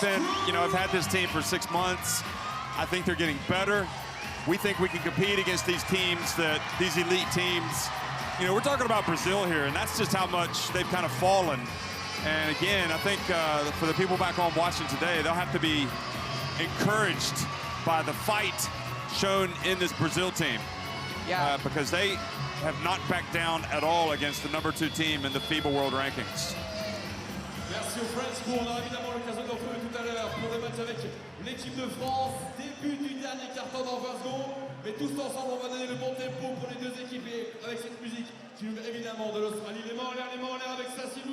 had this team for 6 months. I think they're getting better. We think we can compete against these teams, these elite teams. You know, we're talking about Brazil here, and that's just how much they've kind of fallen. And again, I think for the people back home watching today, they'll have to be encouraged by the fight shown in this Brazil team. Yeah. Because they have not backed down at all against the #2 team in the FIBA World Rankings. Merci aux French, on aura évidemment l'occasion d'en retrouver tout à l'heure pour des matchs avec l'équipe de France. Début du dernier quart-temps dans 20 secondes. Mais tous ensemble, on va donner le bon tempo pour les deux équipes et avec cette musique qui nous met évidemment de l'Australie. Les mains en l'air avec ça, s'il vous plaît.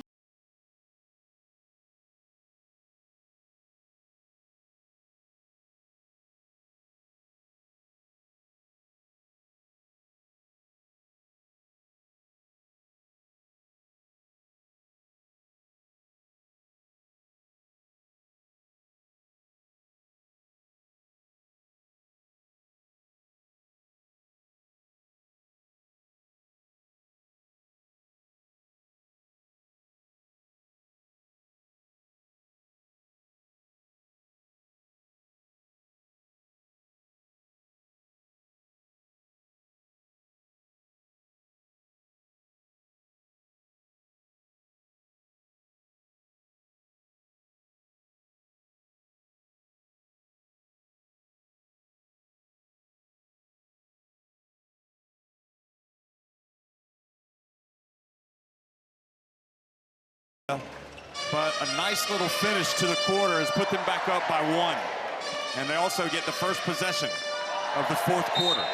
But a nice little finish to the quarter has put them back up by 1. And they also get the first possession of the fourth quarter.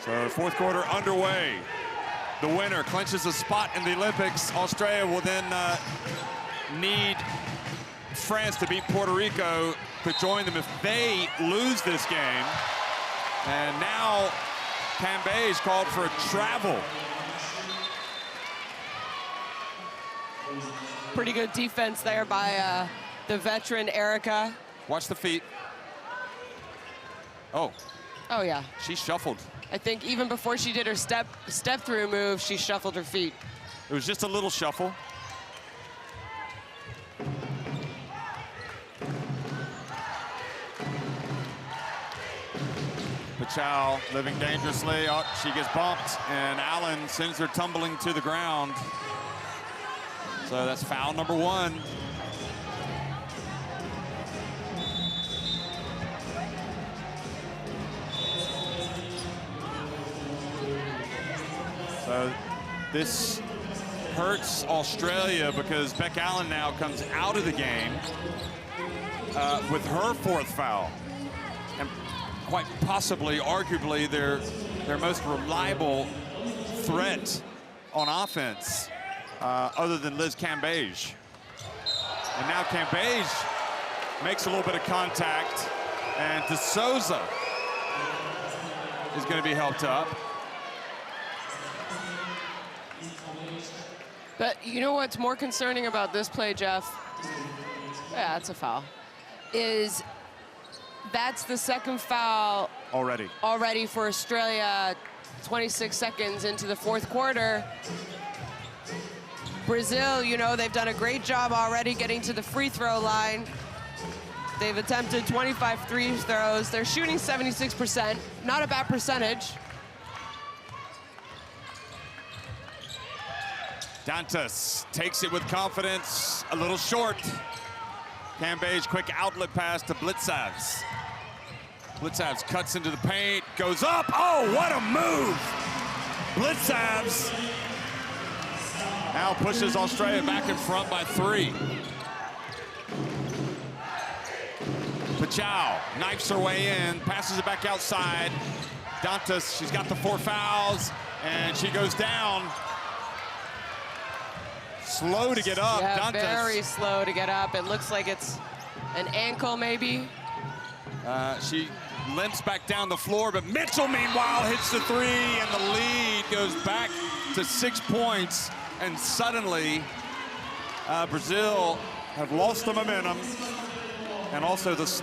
So fourth quarter underway. The winner clinches a spot in the Olympics. Australia will then need France to beat Puerto Rico to join them if they lose this game. And now Cambage called for a travel. Pretty good defense there by the veteran Erica. Watch the feet. Oh. Oh, yeah. She shuffled. I think even before she did her step through move, she shuffled her feet. It was just a little shuffle. Pachow living dangerously. Oh, she gets bumped, and Allen sends her tumbling to the ground. So that's foul number 1. So this hurts Australia because Beck Allen now comes out of the game with her 4th foul. And quite possibly, arguably, their most reliable threat on offense, other than Liz Cambage. And now Cambage makes a little bit of contact, and DeSouza is going to be helped up. But you know what's more concerning about this play, Jeff? Yeah, that's a foul. Is that's the 2nd foul already for Australia, 26 seconds into the 4th quarter. Brazil, you know, they've done a great job already getting to the free throw line. They've attempted 25 free throws. They're shooting 76%, not a bad percentage. Dantas takes it with confidence, a little short. Cambage, quick outlet pass to Blitzavs. Blitzavs cuts into the paint, goes up. Oh, what a move! Blitzavs now pushes Australia back in front by 3. Pachow knifes her way in, passes it back outside. Dantas, she's got the 4 fouls, and she goes down. Slow to get up. Yeah, Dantas. very slow to get up. It looks like it's an ankle, maybe. She limps back down the floor, but Mitchell, meanwhile, hits the 3, and the lead goes back to 6 points. And suddenly, Brazil have lost the momentum, and also the...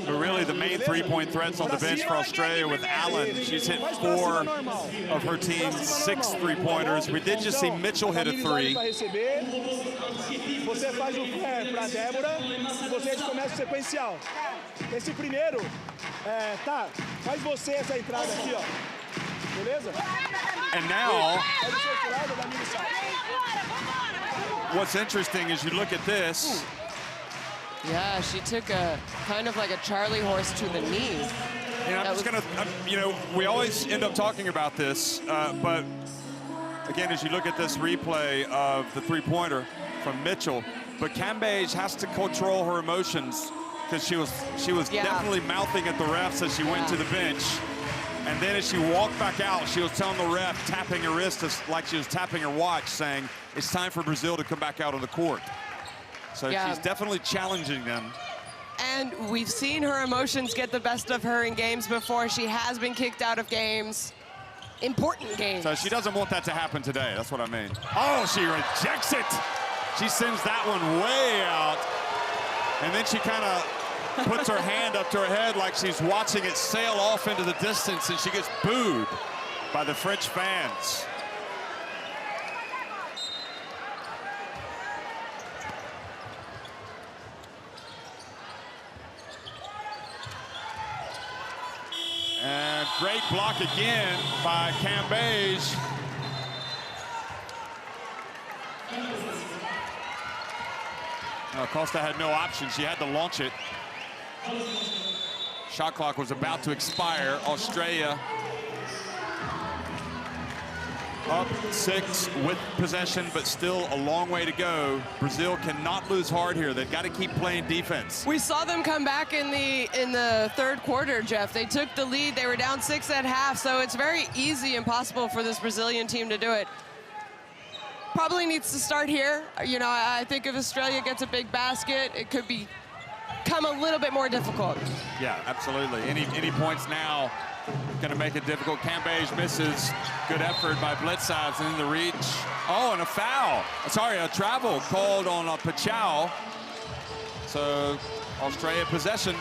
But really, the main 3-point threats on the bench for Australia with Allen. She's hit 4 of her team's 6 3-pointers. We did just see Mitchell hit a 3. Você faz o flare para Débora e vocês começam o sequencial. Esse primeiro, tá, faz você essa entrada aqui, ó. Beleza? And now, what's interesting is you look at this. Yeah, she took a kind of like a Charlie horse to the knee. And I'm just gonna, you know, we always end up talking about this, but again, as you look at this replay of the 3-pointer from Mitchell, but Cambage has to control her emotions because she was definitely mouthing at the refs as she went to the bench. And then as she walked back out, she was telling the ref, tapping her wrist like she was tapping her watch, saying, it's time for Brazil to come back out on the court. So she's definitely challenging them. And we've seen her emotions get the best of her in games before. She has been kicked out of games, important games. So she doesn't want that to happen today, that's what I mean. Oh, she rejects it. She sends that one way out. And then she kind of puts her hand up to her head like she's watching it sail off into the distance, and she gets booed by the French fans. And great block again by Cambage. Costa had no option. She had to launch it. Shot clock was about to expire. Australia up 6 with possession, but still a long way to go. Brazil cannot lose hard here. They've got to keep playing defense. We saw them come back in the third quarter, Jeff. They took the lead. They were down 6 at half, so it's very easy and possible for this Brazilian team to do it. Probably needs to start here. You know, I think if Australia gets a big basket, it could become a little bit more difficult. Yeah, absolutely. Any points now going to make it difficult. Cambage misses. Good effort by Blicavs in the reach. Oh, and a foul. Sorry, a travel called on Pachau. So Australia possession.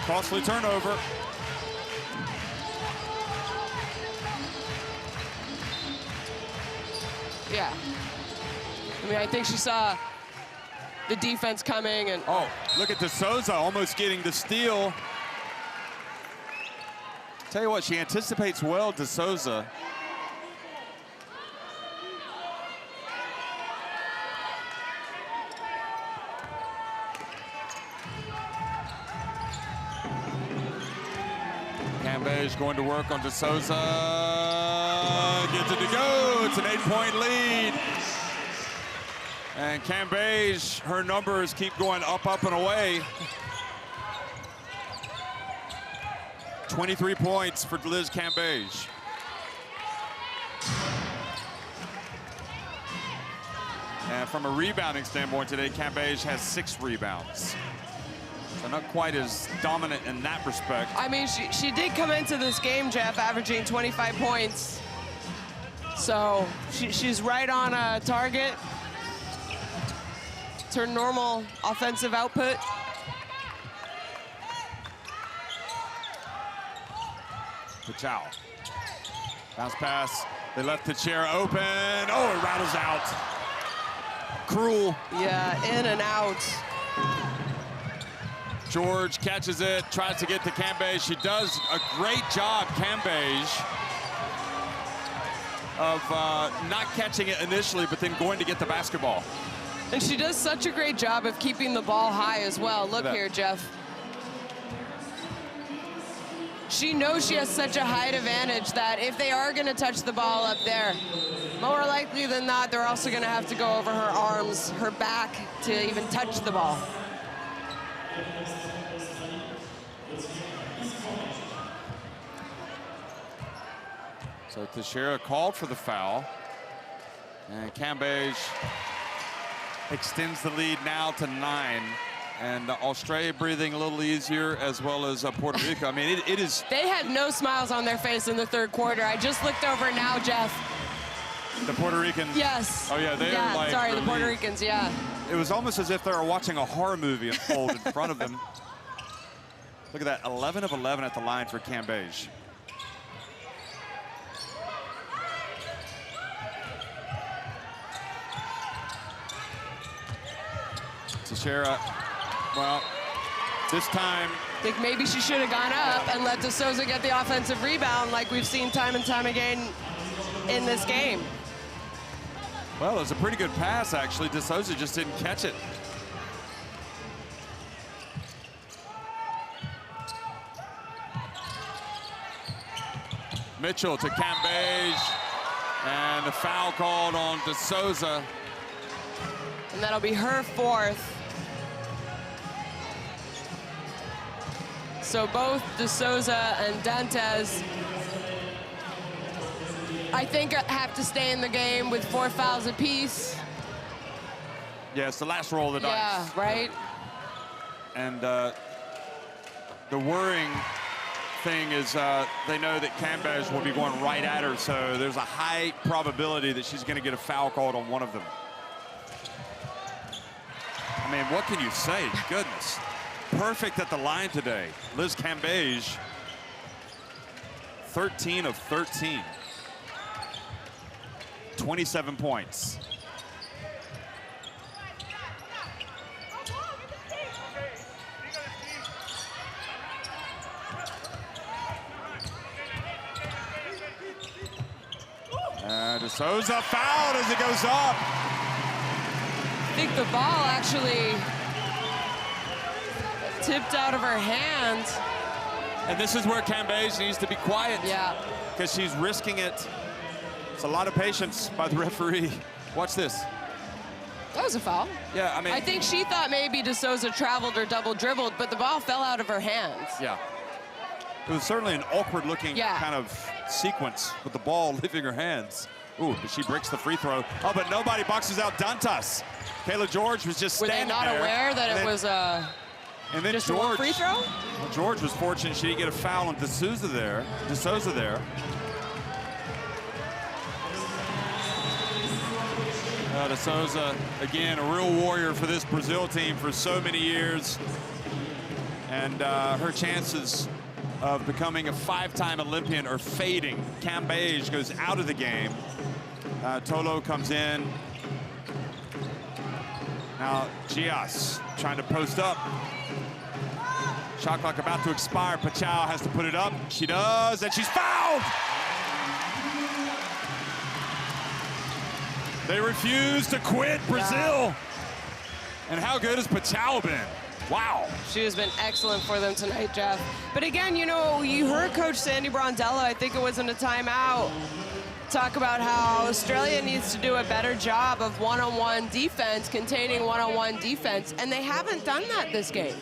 Costly turnover. Yeah. I mean, I think she saw the defense coming and... Oh, look at De Souza almost getting the steal. Tell you what, she anticipates well, De Souza. Cambage going to work on De Souza. Gets it to go. It's an 8-point lead. And Cambage, her numbers keep going up, up, and away. 23 points for Liz Cambage. And from a rebounding standpoint today, Cambage has 6 rebounds. So not quite as dominant in that respect. I mean, she did come into this game, Jeff, averaging 25 points. So she's right on target. It's her normal offensive output. Pachau. Bounce pass. They left the chair open. Oh, it rattles out. Cruel. Yeah, in and out. George catches it, tries to get to Cambage. She does a great job, Cambage, of not catching it initially, but then going to get the basketball. And she does such a great job of keeping the ball high as well. Look here, Jeff. She knows she has such a height advantage that if they are going to touch the ball up there, more likely than not, they're also going to have to go over her arms, her back, to even touch the ball. So Teixeira called for the foul. And Cambage extends the lead now to 9. And Australia breathing a little easier, as well as Puerto Rico. I mean, it is... They had no smiles on their face in the third quarter. I just looked over now, Jeff. The Puerto Ricans? Yes. Oh, yeah, they are like... Sorry, the Puerto Ricans, yeah. It was almost as if they were watching a horror movie unfold in front of them. Look at that, 11 of 11 at the line for Cambage. Teixeira, well, this time... I think maybe she should have gone up and let De Souza get the offensive rebound like we've seen time and time again in this game. Well, it was a pretty good pass, actually. De Souza just didn't catch it. Mitchell to Cambage, and the foul called on De Souza. And that'll be her 4th. So both De Souza and Dantes, I think, have to stay in the game with 4 fouls apiece. Yeah, it's the last roll of the dice. Yeah, right? And the worrying thing is they know that Cambage will be going right at her, so there's a high probability that she's going to get a foul called on one of them. I mean, what can you say? Goodness. Perfect at the line today. Liz Cambage, 13 of 13. 27 points. De Souza fouled as it goes up. I think the ball actually tipped out of her hand. And this is where Cambage needs to be quiet. Yeah. Because she's risking it. It's a lot of patience by the referee. Watch this. That was a foul. Yeah, I mean. I think she thought maybe De Souza traveled or double dribbled, but the ball fell out of her hands. Yeah. It was certainly an awkward looking kind of sequence with the ball leaving her hands. Ooh, but she breaks the free throw. Oh, but nobody boxes out Dantas. Kayla George was just standing there. Were they not aware that it was and then just George, one free throw? Well, George was fortunate she didn't get a foul on De Souza there. De Souza, again, a real warrior for this Brazil team for so many years. And her chances of becoming a 5-time Olympian are fading. Cambage goes out of the game. Tolo comes in. Now Gias trying to post up. Shot clock about to expire. Pachau has to put it up. She does, and she's fouled! They refuse to quit, Brazil. Yeah. And how good has Pachau been? Wow. She has been excellent for them tonight, Jeff. But again, you know, you heard Coach Sandy Brondello, I think it was in a timeout, talk about how Australia needs to do a better job of one-on-one defense, containing one-on-one defense, and they haven't done that this game.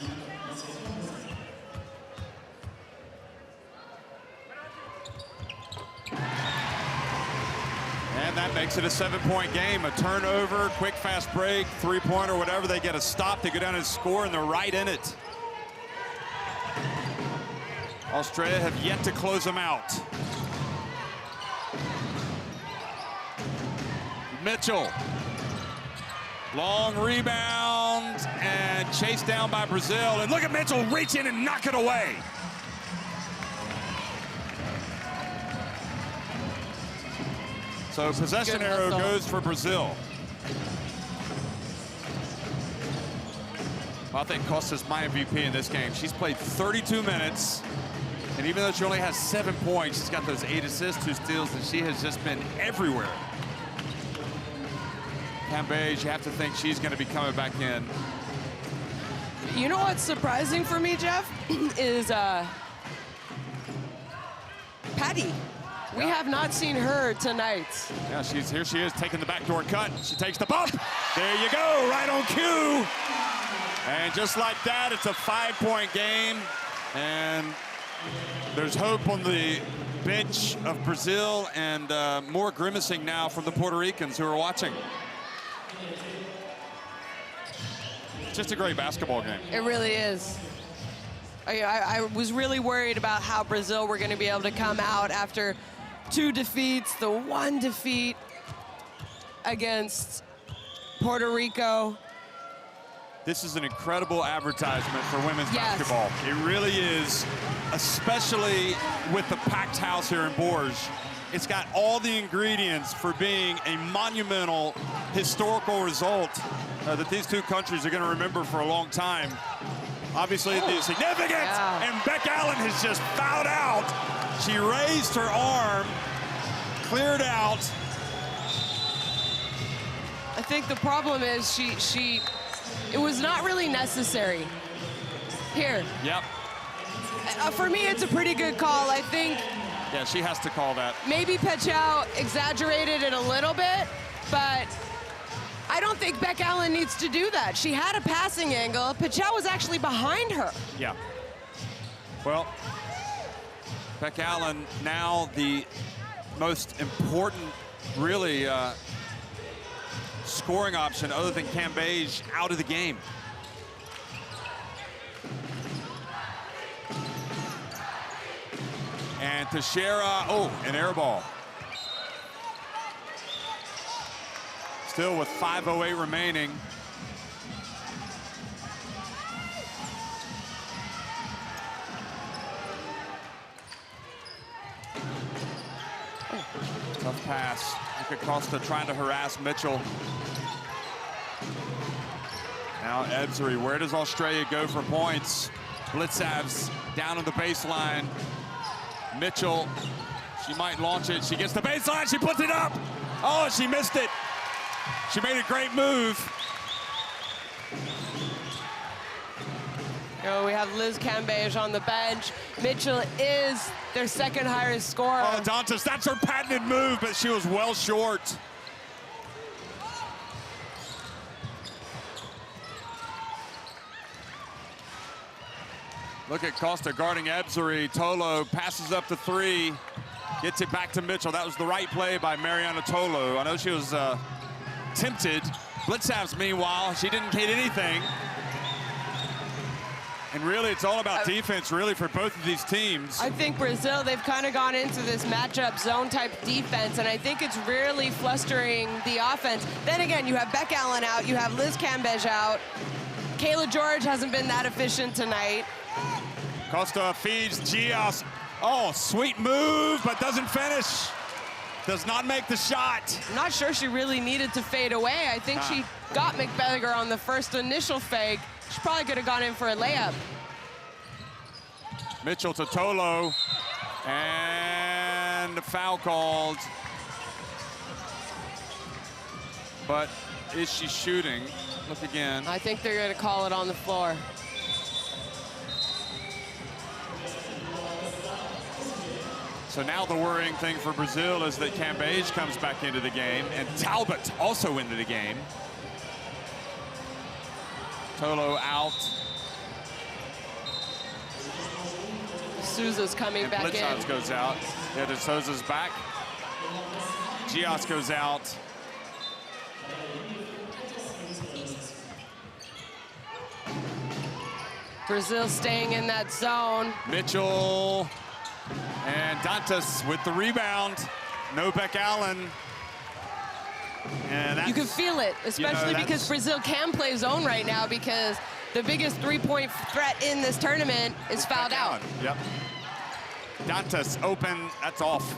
And that makes it a 7-point game. A turnover, quick, fast break, three-pointer, whatever. They get a stop, they go down and score, and they're right in it. Australia have yet to close them out. Mitchell. Long rebound and chased down by Brazil. And look at Mitchell reach in and knock it away. So possession arrow goes for Brazil. Well, I think Costa's my MVP in this game. She's played 32 minutes, and even though she only has 7 points, she's got those 8 assists, 2 steals, and she has just been everywhere. Cambage, you have to think she's going to be coming back in. You know what's surprising for me, Jeff, is Patty. We have not seen her tonight. Yeah, here she is taking the backdoor cut. She takes the bump. There you go, right on cue. And just like that, it's a 5-point game. And there's hope on the bench of Brazil, and more grimacing now from the Puerto Ricans who are watching. Just a great basketball game. It really is. I was really worried about how Brazil were going to be able to come out after 2 defeats, the 1 defeat against Puerto Rico. This is an incredible advertisement for women's basketball. It really is, especially with the packed house here in Bourges. It's got all the ingredients for being a monumental, historical result that these two countries are going to remember for a long time. Obviously, the significance, and Beck Allen has just fouled out. She raised her arm, cleared out. I think the problem is it was not really necessary. Here. Yep. For me, it's a pretty good call. I think. Yeah, she has to call that. Maybe Pachau exaggerated it a little bit, but I don't think Beck Allen needs to do that. She had a passing angle. Pachau was actually behind her. Yeah. Well, Beck Allen now the most important, really, scoring option other than Cambage out of the game. And Teixeira, an air ball. Still with 5:08 remaining. Tough pass. Look at Costa trying to harass Mitchell. Now Ebsary, where does Australia go for points? Blitzav's down on the baseline. Mitchell, she might launch it. She gets the baseline, she puts it up. Oh, she missed it. She made a great move. Oh, we have Liz Cambage on the bench. Mitchell is their second highest scorer. Oh, Dantas, that's her patented move, but she was well short. Look at Costa guarding Ebzery. Tolo passes up to 3, gets it back to Mitchell. That was the right play by Mariana Tolo. I know she was tempted. Blitzavs, meanwhile, she didn't hit anything. And really, it's all about defense, really, for both of these teams. I think Brazil, they've kind of gone into this matchup zone-type defense, and I think it's really flustering the offense. Then again, you have Beck Allen out, you have Liz Cambage out. Kayla George hasn't been that efficient tonight. Costa feeds Gias. Oh, sweet move, but doesn't finish. Does not make the shot. I'm not sure she really needed to fade away. I think she got McBeggar on the first initial fake. She probably could have gone in for a layup. Mitchell to Tolo, and the foul called. But is she shooting? Look again. I think they're going to call it on the floor. So now the worrying thing for Brazil is that Cambage comes back into the game, and Talbot also into the game. Tolo out. Souza's coming and back Blitzhouse in. Goes out. Yeah, De Souza's back. Gias goes out. Brazil staying in that zone. Mitchell and Dantas with the rebound. No Beck Allen. And you can feel it, especially because Brazil can play zone right now because the biggest three-point threat in this tournament is fouled out. Yep. Dantas open, that's off.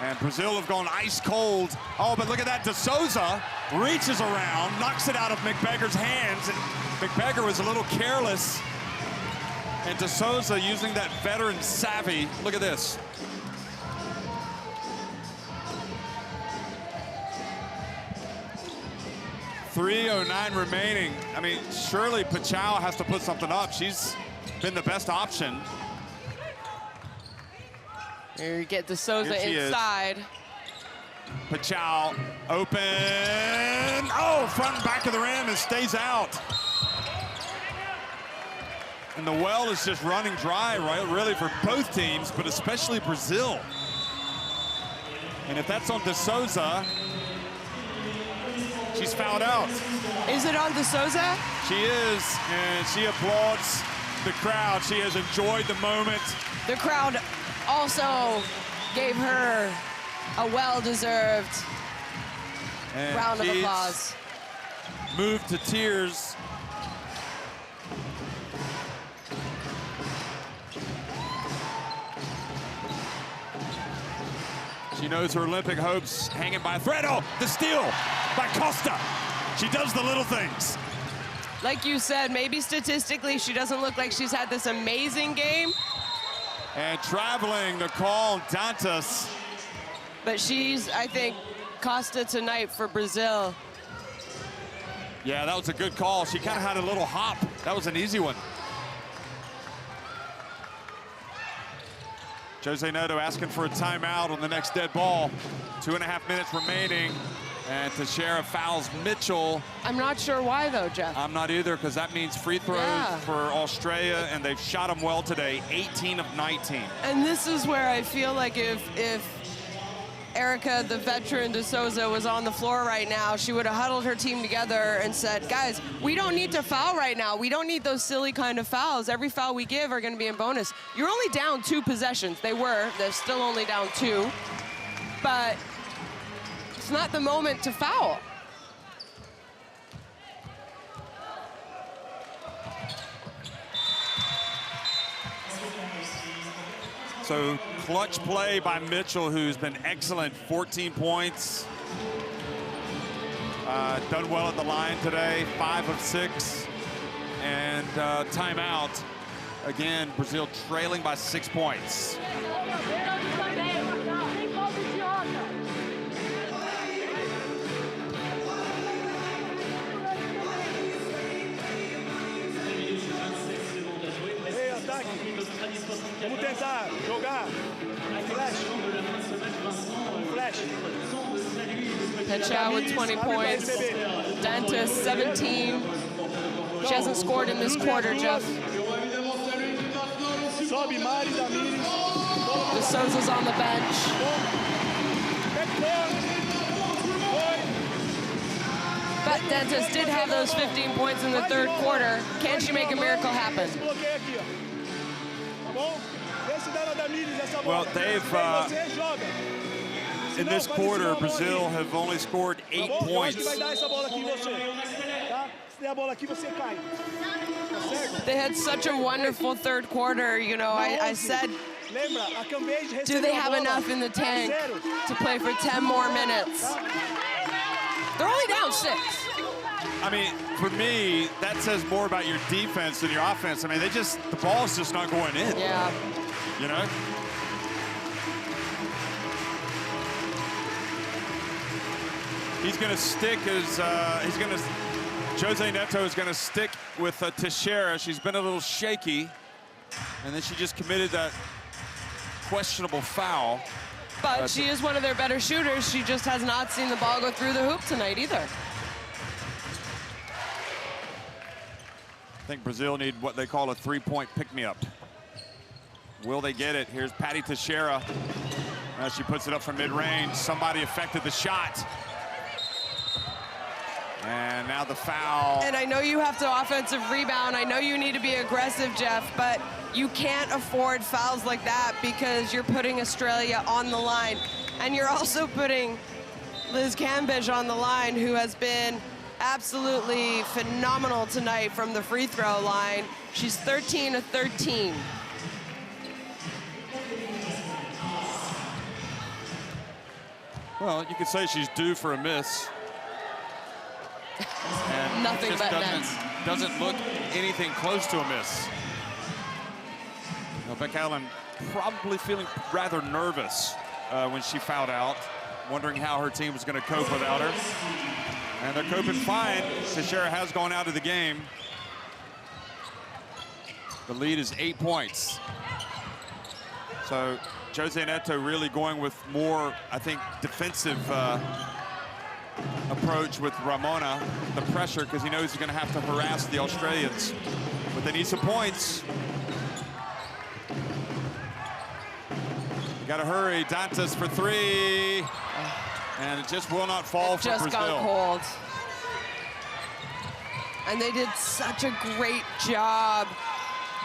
And Brazil have gone ice cold. Oh, but look at that, De Souza reaches around, knocks it out of McBeggar's hands. And McBeggar was a little careless. And De Souza using that veteran savvy. Look at this. .309 remaining. I mean, surely Pachau has to put something up. She's been the best option. Here you get De Souza inside. Pachau open. Oh, front and back of the rim and stays out. And the well is just running dry, right? Really for both teams, but especially Brazil. And if that's on De Souza, she's fouled out. Is it on De Souza? She is, and she applauds the crowd. She has enjoyed the moment. The crowd also gave her a well-deserved round of applause. Moved to tears. She knows her Olympic hopes hanging by a thread. Oh, the steal by Costa. She does the little things. Like you said, maybe statistically she doesn't look like she's had this amazing game. And traveling the call, Dantas. But she's, I think, Costa tonight for Brazil. Yeah, that was a good call. She kind of had a little hop. That was an easy one. Jose Neto asking for a timeout on the next dead ball. 2.5 minutes remaining. And Teixeira fouls Mitchell. I'm not sure why, though, Jeff. I'm not either, because that means free throws for Australia, and they've shot them well today, 18 of 19. And this is where I feel like if Erica, the veteran De Souza, was on the floor right now, she would have huddled her team together and said, guys, we don't need to foul right now. We don't need those silly kind of fouls. Every foul we give are going to be in bonus. You're only down 2 possessions. They're still only down 2. But it's not the moment to foul. So clutch play by Mitchell, who's been excellent, 14 points. Done well at the line today, 5 of 6. And timeout. Again, Brazil trailing by 6 points. Vamos tentar jogar. Flash. Flash. Petchow with 20 points. Dantas 17. She hasn't scored in this quarter, Jeff. Sobe Mari, Damires. De Souza's on the bench. But Dantas did have those 15 points in the third quarter. Can she make a miracle happen? Well, they've, in this quarter, Brazil have only scored 8 points. They had such a wonderful third quarter. You know, I said, do they have enough in the tank to play for 10 more minutes? They're only down 6. I mean, for me, that says more about your defense than your offense. I mean, the ball's just not going in. Yeah. You know? He's going to stick as, Jose Neto is going to stick with Teixeira. She's been a little shaky. And then she just committed that questionable foul. But she is one of their better shooters. She just has not seen the ball go through the hoop tonight either. I think Brazil need what they call a three-point pick-me-up. Will they get it? Here's Patty Teixeira. As she puts it up from mid-range. Somebody affected the shot. And now the foul. And I know you have to offensive rebound. I know you need to be aggressive, Jeff, but you can't afford fouls like that because you're putting Australia on the line. And you're also putting Liz Cambage on the line, who has been absolutely phenomenal tonight from the free throw line. She's 13 of 13. Well, you could say she's due for a miss. And nothing but nets. Doesn't look anything close to a miss. Now, Beck Allen probably feeling rather nervous when she fouled out, wondering how her team was going to cope without her. And they're coping fine. Teixeira has gone out of the game. The lead is 8 points. So Jose Neto really going with more, I think, defensive approach with Ramona, the pressure, because he knows he's going to have to harass the Australians. But they need some points. You got to hurry. Dantas for 3. And it just will not fall for Brazil. Just got cold. And they did such a great job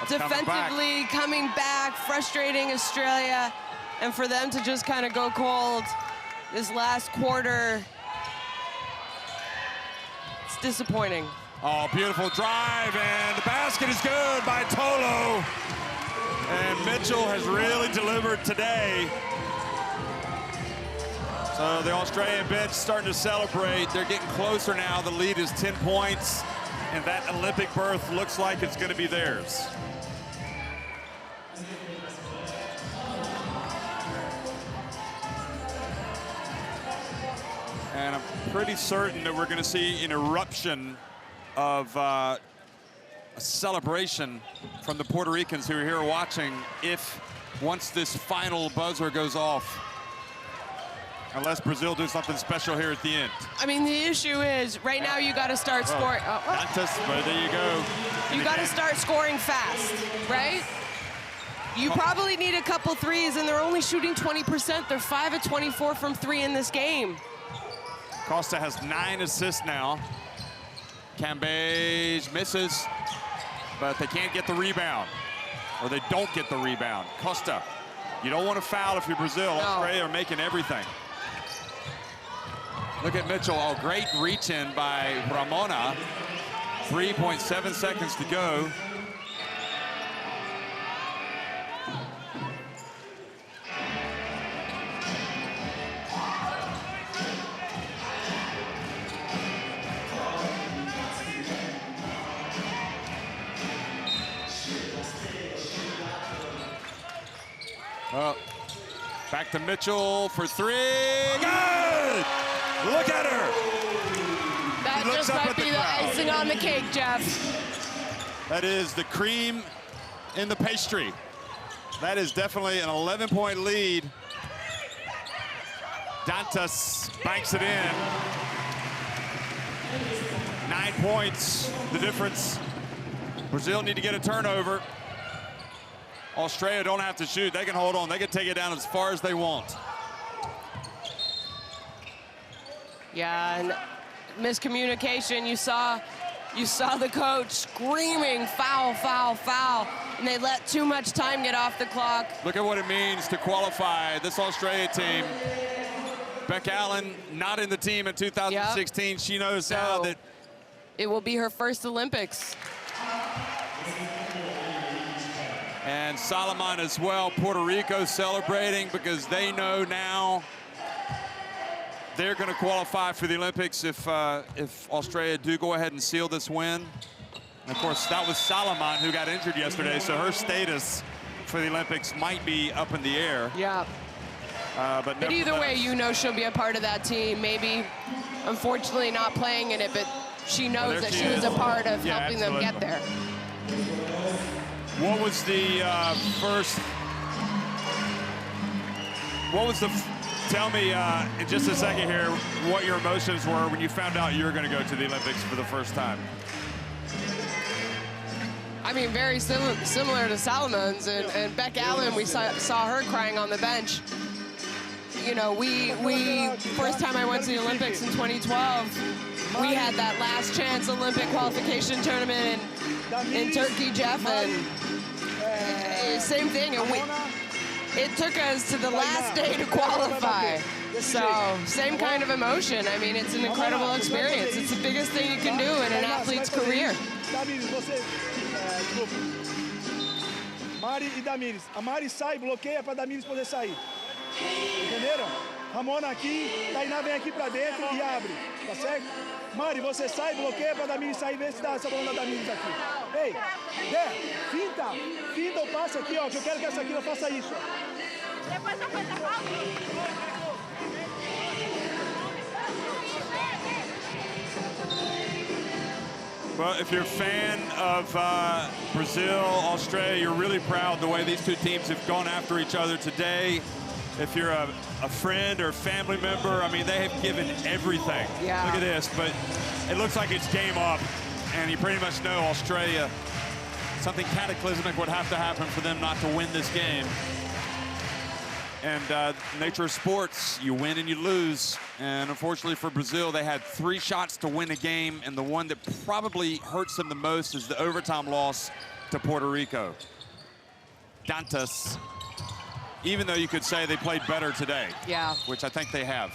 defensively coming back, frustrating Australia. And for them to just kind of go cold this last quarter, it's disappointing. Oh, beautiful drive, and the basket is good by Tolo. And Mitchell has really delivered today. So the Australian bench starting to celebrate. They're getting closer now. The lead is 10 points, and that Olympic berth looks like it's going to be theirs. And I'm pretty certain that we're going to see an eruption of a celebration from the Puerto Ricans who are here watching once this final buzzer goes off. Unless Brazil do something special here at the end. I mean, the issue is, right now you got to start scoring. But there you go. You got to start scoring fast, right? You probably need a couple threes, and they're only shooting 20%. They're 5 of 24 from 3 in this game. Costa has 9 assists now. Cambage misses, but they can't get the rebound, or they don't get the rebound. Costa, you don't want to foul if you're Brazil. No. Australia are making everything. Look at Mitchell. Oh, great reach in by Ramona. 3.7 seconds to go. Well, back to Mitchell for 3. Good! Look at her! That just might be the icing on the cake, Jeff. That is the cream in the pastry. That is definitely an 11-point lead. Dantas banks it in. 9 points, the difference. Brazil need to get a turnover. Australia don't have to shoot. They can hold on. They can take it down as far as they want. Yeah, and miscommunication. You saw the coach screaming, foul, foul, foul, and they let too much time get off the clock. Look at what it means to qualify this Australia team. Beck Allen not in the team in 2016. Yep. She knows now that it will be her first Olympics. And Solomon as well. Puerto Rico celebrating because they know now they're going to qualify for the Olympics if Australia do go ahead and seal this win. And of course, that was Solomon who got injured yesterday, so her status for the Olympics might be up in the air. Yeah. But either way, you know she'll be a part of that team. Maybe, unfortunately, not playing in it, but she knows that she was a part of helping them get there. What was the tell me in just a second here what your emotions were when you found out you were going to go to the Olympics for the first time. I mean, very similar to Solomon's, and Beck Allen, we saw her crying on the bench. You know, we first time I went to the Olympics in 2012, we had that last chance Olympic qualification tournament in Turkey, Jeff, and same thing. And it took us to the last day to qualify. So same kind of emotion. I mean, it's an incredible experience. It's the biggest thing you can do in an athlete's career. Mari e Damires. A Mari sai, bloqueia para Damires poder sair. Entenderam? Ramona aqui, Tainá vem aqui para dentro e abre, tá certo? Mari, você sai, bloqueia para Damires sair, vê se dá essa bola da Damires aqui. Ei, finta o passe aqui, ó, que eu quero que essa aqui não faça isso. Depois eu faço a falta. Well, if you're a fan of Brazil, Australia, you're really proud the way these two teams have gone after each other today. If you're a friend or family member, I mean, they have given everything. Yeah. Look at this, but it looks like it's game up, and you pretty much know Australia, something cataclysmic would have to happen for them not to win this game. And nature of sports, you win and you lose. And unfortunately for Brazil, they had 3 shots to win a game, and the one that probably hurts them the most is the overtime loss to Puerto Rico. Dantas, even though you could say they played better today. Yeah. Which I think they have.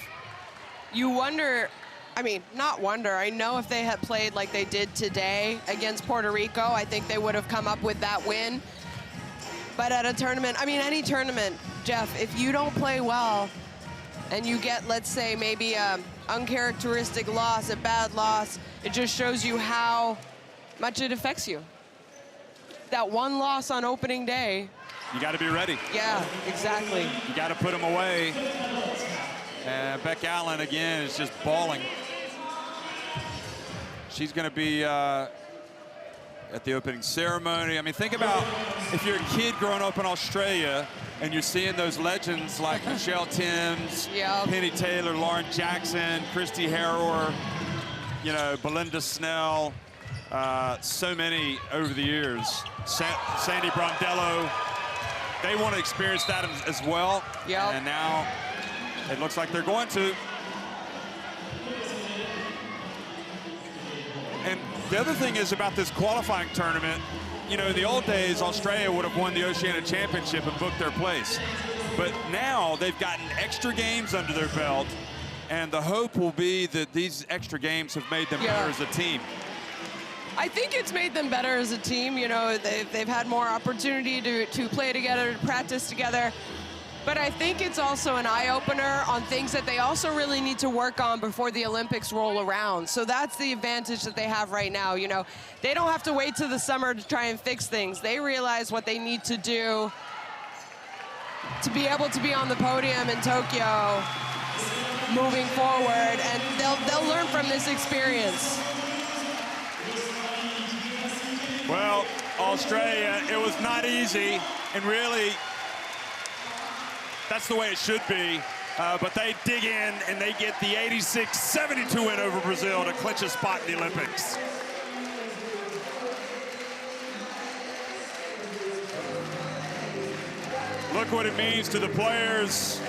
You wonder, I mean, not wonder, I know if they had played like they did today against Puerto Rico, I think they would have come up with that win. But at a tournament, I mean, any tournament, Jeff, if you don't play well and you get, let's say, maybe an uncharacteristic loss, a bad loss, it just shows you how much it affects you. That one loss on opening day. You got to be ready. Yeah, exactly. You got to put them away. And Beck Allen, again, is just bawling. She's going to be at the opening ceremony. I mean, think about if you're a kid growing up in Australia and you're seeing those legends like Michelle Timms, Penny Taylor, Lauren Jackson, Christy Harrower, you know, Belinda Snell, so many over the years. Sandy Brondello, they want to experience that as well. Yep. And now it looks like they're going to. And the other thing is about this qualifying tournament, you know, in the old days, Australia would have won the Oceania Championship and booked their place. But now they've gotten extra games under their belt, and the hope will be that these extra games have made them better as a team. I think it's made them better as a team. You know, they've had more opportunity to play together, to practice together. But I think it's also an eye-opener on things that they also really need to work on before the Olympics roll around. So that's the advantage that they have right now. You know, they don't have to wait till the summer to try and fix things. They realize what they need to do to be able to be on the podium in Tokyo moving forward, and they'll learn from this experience. Well, Australia, it was not easy, and really that's the way it should be. But they dig in and they get the 86-72 win over Brazil to clinch a spot in the Olympics. Look what it means to the players.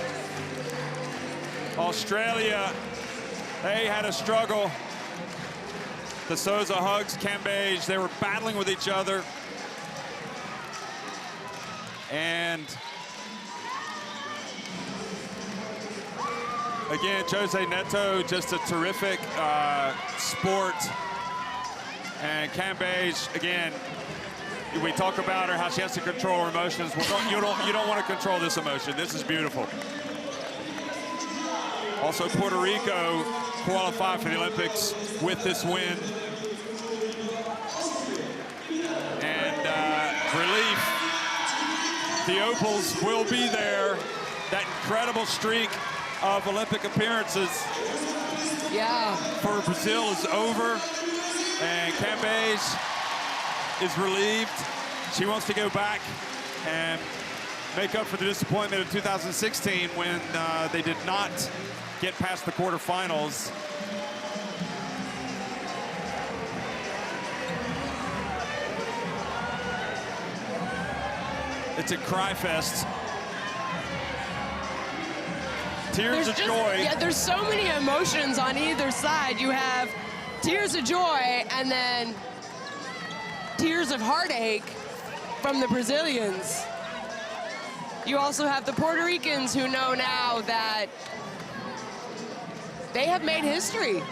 Australia, they had a struggle. De Souza hugs Cambage. They were battling with each other. And again, Jose Neto, just a terrific sport. And Cambage, again, we talk about her, how she has to control her emotions. Well, you don't want to control this emotion. This is beautiful. Also, Puerto Rico qualified for the Olympics with this win. And relief, the Opals will be there. That incredible streak of Olympic appearances for Brazil is over. And Cambage is relieved. She wants to go back and make up for the disappointment of 2016 when they did not get past the quarterfinals. It's a cry fest. Tears of joy. Yeah, there's so many emotions on either side. You have tears of joy and then tears of heartache from the Brazilians. You also have the Puerto Ricans who know now that they have made history.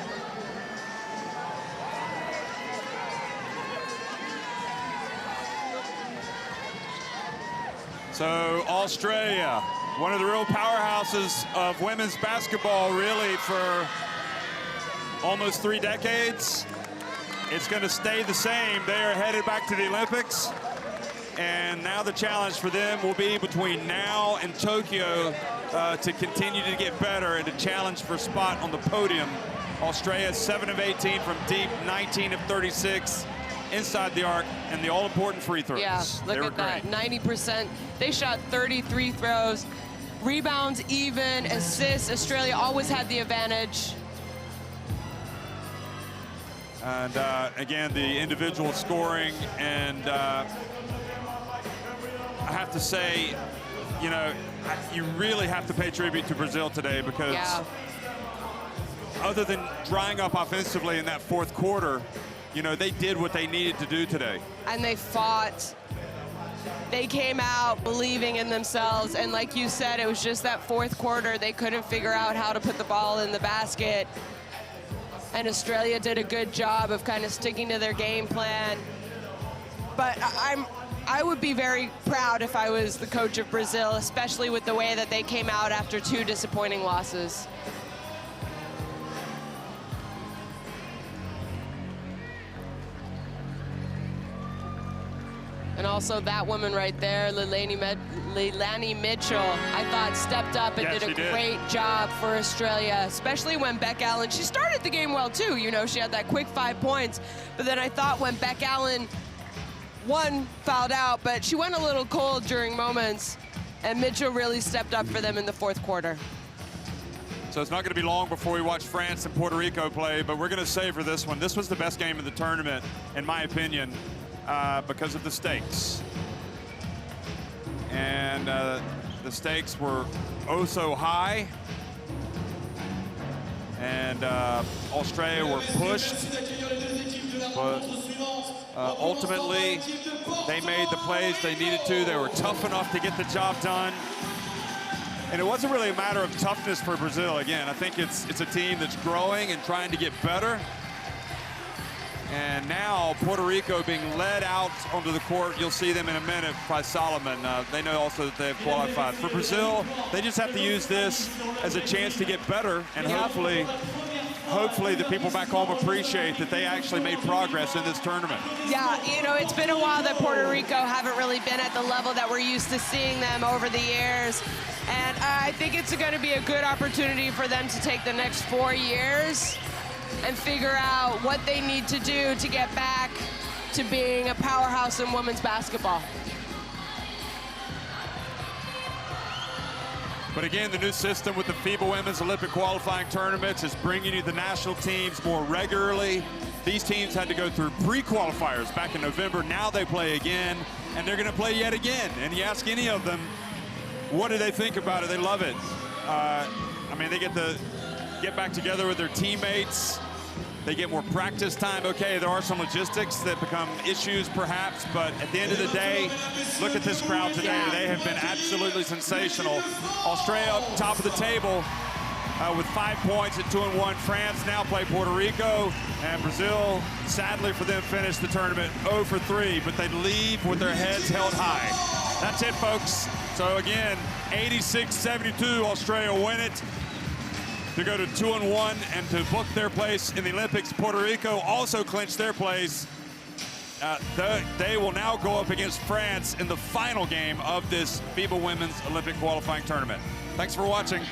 So Australia, one of the real powerhouses of women's basketball, really, for almost 3 decades. It's going to stay the same. They are headed back to the Olympics. And now the challenge for them will be between now and Tokyo to continue to get better and to challenge for a spot on the podium. Australia 7 of 18 from deep, 19 of 36 inside the arc, and the all-important free throws. Yeah, look at that, 90%. They shot 33 throws, rebounds even, assists. Australia always had the advantage. And again, the individual scoring, and I have to say, you know, you really have to pay tribute to Brazil today, because other than drying up offensively in that fourth quarter, you know, they did what they needed to do today. And they fought. They came out believing in themselves, and like you said, it was just that fourth quarter. They couldn't figure out how to put the ball in the basket. And Australia did a good job of kind of sticking to their game plan. But I would be very proud if I was the coach of Brazil, especially with the way that they came out after 2 disappointing losses. And also that woman right there, Leilani Mitchell, I thought stepped up and did a great job for Australia, especially when Beck Allen, she started the game well too, you know, she had that quick 5 points, but then I thought when Beck Allen, one, fouled out, but she went a little cold during moments, and Mitchell really stepped up for them in the fourth quarter. So it's not going to be long before we watch France and Puerto Rico play, but we're going to savor this one. This was the best game of the tournament, in my opinion, because of the stakes. And the stakes were oh so high. And Australia were pushed. But ultimately, they made the plays they needed to. They were tough enough to get the job done. And it wasn't really a matter of toughness for Brazil. Again, I think it's a team that's growing and trying to get better. And now Puerto Rico being led out onto the court. You'll see them in a minute by Solomon. They know also that they have qualified. For Brazil, they just have to use this as a chance to get better, and hopefully the people back home appreciate that they actually made progress in this tournament. Yeah, you know, it's been a while that Puerto Rico haven't really been at the level that we're used to seeing them over the years. And I think it's going to be a good opportunity for them to take the next 4 years and figure out what they need to do to get back to being a powerhouse in women's basketball. But again, the new system with the FIBA Women's Olympic qualifying tournaments is bringing you the national teams more regularly. These teams had to go through pre-qualifiers back in November. Now they play again, and they're going to play yet again. And you ask any of them, what do they think about it? They love it. I mean, they get to get back together with their teammates. They get more practice time. Okay, there are some logistics that become issues perhaps, but at the end of the day, look at this crowd today. They have been absolutely sensational. Australia up top of the table with 5 points at 2-1. France now play Puerto Rico, and Brazil, sadly for them, finished the tournament 0 for 3, but they leave with their heads held high. That's it, folks. So again, 86-72, Australia win it to go to 2-1 and to book their place in the Olympics. Puerto Rico also clinched their place. They will now go up against France in the final game of this FIBA Women's Olympic qualifying tournament. Thanks for watching.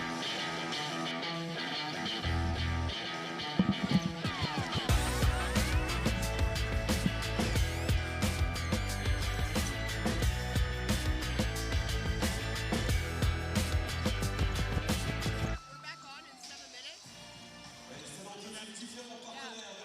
Excellente diffusion partenaire.